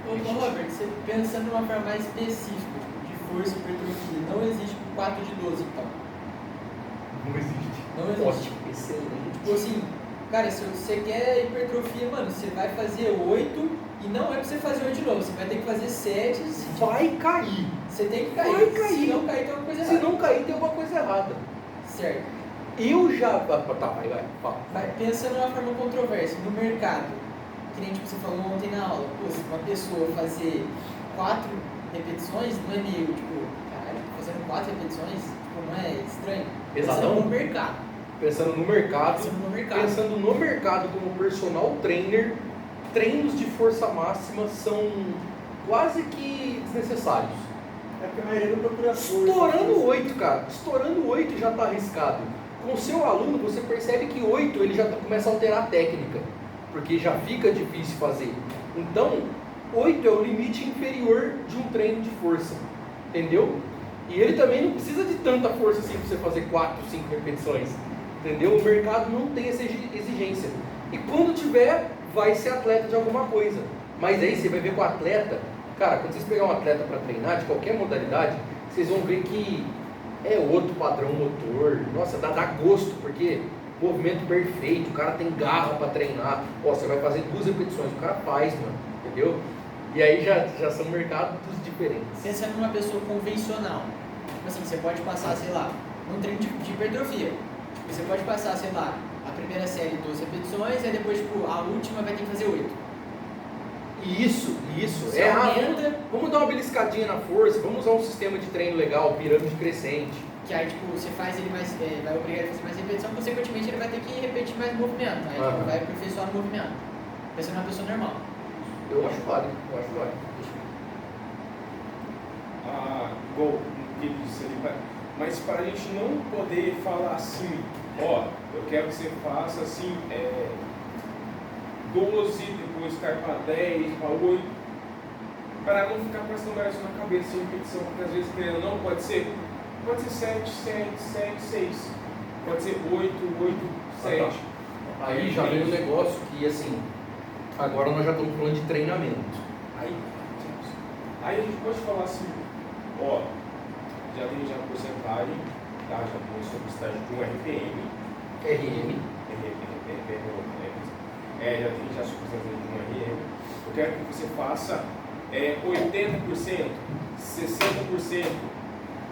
Ô Robert, você pensando de uma forma mais específica, tipo, de força e hipertrofia, não existe 4 de 12 então? Não existe. Não existe. Ótimo, excelente. Tipo assim, cara, se você quer hipertrofia, mano, você vai fazer 8 e não é pra você fazer 8 de novo, você vai ter que fazer 7. Vai cair. Você tem que cair. Vai cair. Se não cair, tem alguma coisa Se errada. não cair, tem alguma coisa errada. Certo. Eu já... Tá, vai, fala. Pensando de uma forma controversa, no mercado, que nem tipo, você falou ontem na aula, pô, se uma pessoa fazer 4 repetições, não é meio, tipo, caralho, fazendo 4 repetições, tipo, não é estranho? Pesadão? Pensando no mercado. Pensando no mercado. Pensando no mercado Como personal trainer, treinos de força máxima são quase que desnecessários. É porque a maioria não procura força. Estourando 8, cara. Estourando 8 já está arriscado. Com o seu aluno, você percebe que 8 ele já começa a alterar a técnica, porque já fica difícil fazer. Então, 8 é o limite inferior de um treino de força. Entendeu? E ele também não precisa de tanta força assim para você fazer 4, 5 repetições. Entendeu? O mercado não tem essa exigência. E quando tiver, vai ser atleta de alguma coisa. Mas aí você vai ver com o atleta, cara, quando vocês pegar um atleta para treinar de qualquer modalidade, vocês vão ver que é outro padrão motor. Nossa, dá gosto, porque movimento perfeito, o cara tem garra para treinar. Ó, você vai fazer 2 repetições, o cara faz, mano, entendeu? E aí já são mercados diferentes. Pensando numa pessoa convencional, tipo assim, você pode passar, sei lá, num treino de hipertrofia. Tipo, você pode passar, sei lá, a primeira série 12 repetições, e depois, tipo, a última vai ter que fazer 8. Isso. Você aumenta. Vamos dar uma beliscadinha na força, vamos usar um sistema de treino legal, pirâmide crescente. Que aí, tipo, você faz ele mais, vai obrigar ele a fazer mais repetição, consequentemente ele vai ter que repetir mais movimento. Aí, tipo, vai aperfeiçoar no movimento. Pensando numa pessoa normal. Eu acho válido, Igual o que ele disse ali, mas para a gente não poder falar assim, ó, eu quero que você faça assim, 12, depois cai para 10, para 8, para não ficar com esse número na cabeça, sem repetição, porque às vezes querendo não, pode ser 7, 6, pode ser 8, 7. Aí já vem um negócio que, assim, agora nós já estamos falando de treinamento. Aí a gente pode falar assim, ó, já tem já a porcentagem, tá? Já começou a porcentagem de um RPM. já tem já fazendo de um RM, eu quero que você faça 80%, 60%,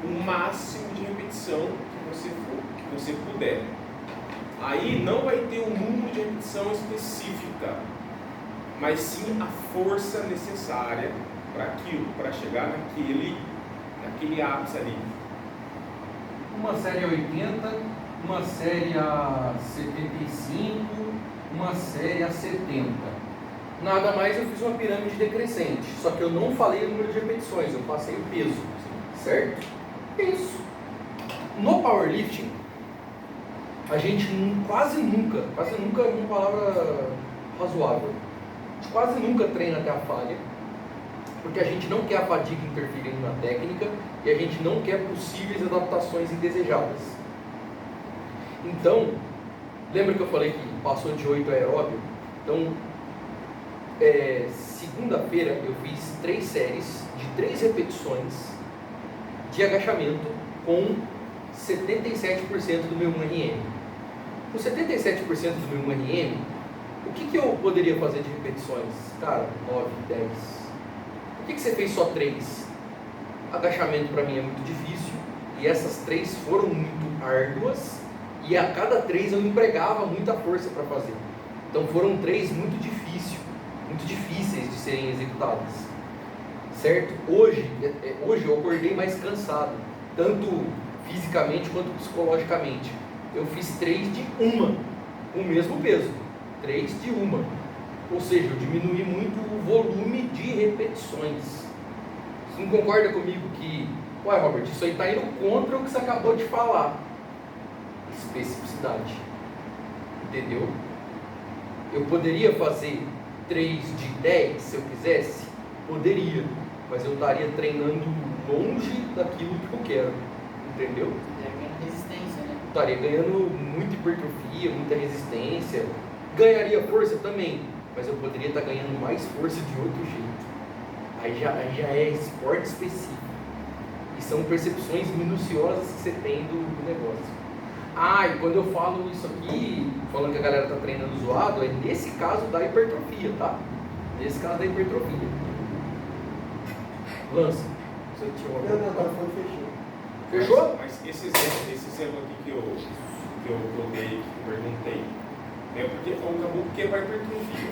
o máximo de repetição que você puder. Aí não vai ter um número de repetição específica, mas sim a força necessária para aquilo, para chegar naquele ápice ali. Uma série a 80, uma série a 75, uma série a 70. Nada mais, eu fiz uma pirâmide decrescente, só que eu não falei o número de repetições, eu passei o peso, certo? Isso. No powerlifting, a gente quase nunca é uma palavra razoável, a gente quase nunca treina até a falha, porque a gente não quer a fadiga interferindo na técnica e a gente não quer possíveis adaptações indesejadas. Então, lembra que eu falei que passou de 8 aeróbio? Então, segunda-feira eu fiz 3 séries de 3 repetições de agachamento com 77% do meu 1RM. Com 77% do meu 1RM, o que eu poderia fazer de repetições? Cara, 9, 10. Por que você fez só 3? Agachamento para mim é muito difícil e essas 3 foram muito árduas e a cada 3 eu empregava muita força para fazer. Então foram 3 muito difíceis de serem executadas, certo? Hoje eu acordei mais cansado, tanto fisicamente quanto psicologicamente. Eu fiz 3 de uma, com o mesmo peso, 3 de uma, ou seja, eu diminui muito o volume de repetições. Você não concorda comigo que, ué Robert, isso aí está indo contra o que você acabou de falar? Especificidade, entendeu? Eu poderia fazer 3 de 10 se eu quisesse? Poderia, mas eu estaria treinando longe daquilo que eu quero, entendeu? Resistência, né? Estaria ganhando muita hipertrofia, muita resistência, ganharia força também, mas eu poderia estar ganhando mais força de outro jeito. Aí já é esporte específico, e são percepções minuciosas que você tem do negócio. E quando eu falo isso aqui, falando que a galera está treinando zoado, é nesse caso da hipertrofia, tá? Nesse caso da hipertrofia. Lança. Você tinha uma Não, agora foi fechou. Fechou? Mas esse exemplo aqui que eu dei, que eu perguntei, é porque o caboclo quer para hipertrofia,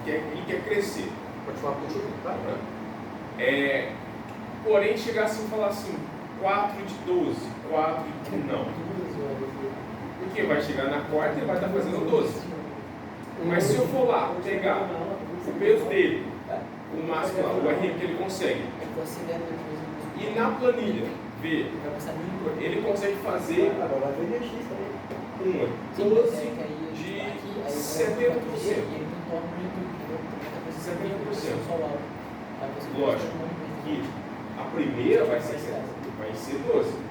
ele quer crescer. Pode falar com o jogo, tá? Porém, chegar assim e falar assim, 4 de 12, 4 de... Não. Porque vai chegar na quarta e vai estar fazendo 12. Mas se eu for lá, pegar o peso dele, o máximo lá, o RM que ele consegue, e na planilha ver, ele consegue fazer uma 12 de 70%. 70%. Lógico que a primeira vai ser 12.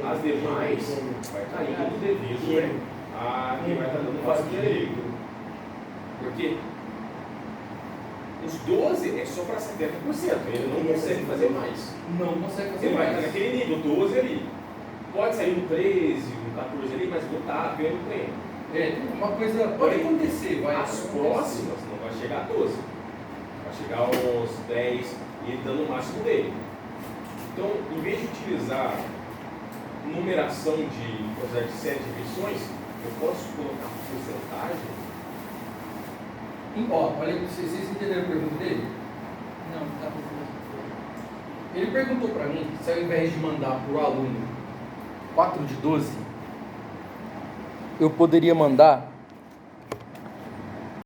As demais vai estar indo devido a quem vai estar dando mais direito. Porque os 12 é só para 70%, ele não consegue fazer mais. Não consegue fazer Ele vai mais. estar naquele nível, 12 ali. Pode sair no 13, no 14 ali, mas vou estar vendo o treino. Uma coisa pode acontecer, vai. As próximas não vai chegar a 12. Vai chegar aos 10 e ele dando o máximo dele. Então, em vez de utilizar numeração de quantidade de 7 repetições, eu posso colocar porcentagem. Olha, vocês entenderam a pergunta dele? Não, tá bom. Ele perguntou para mim se ao invés de mandar para o aluno 4 de 12, eu poderia mandar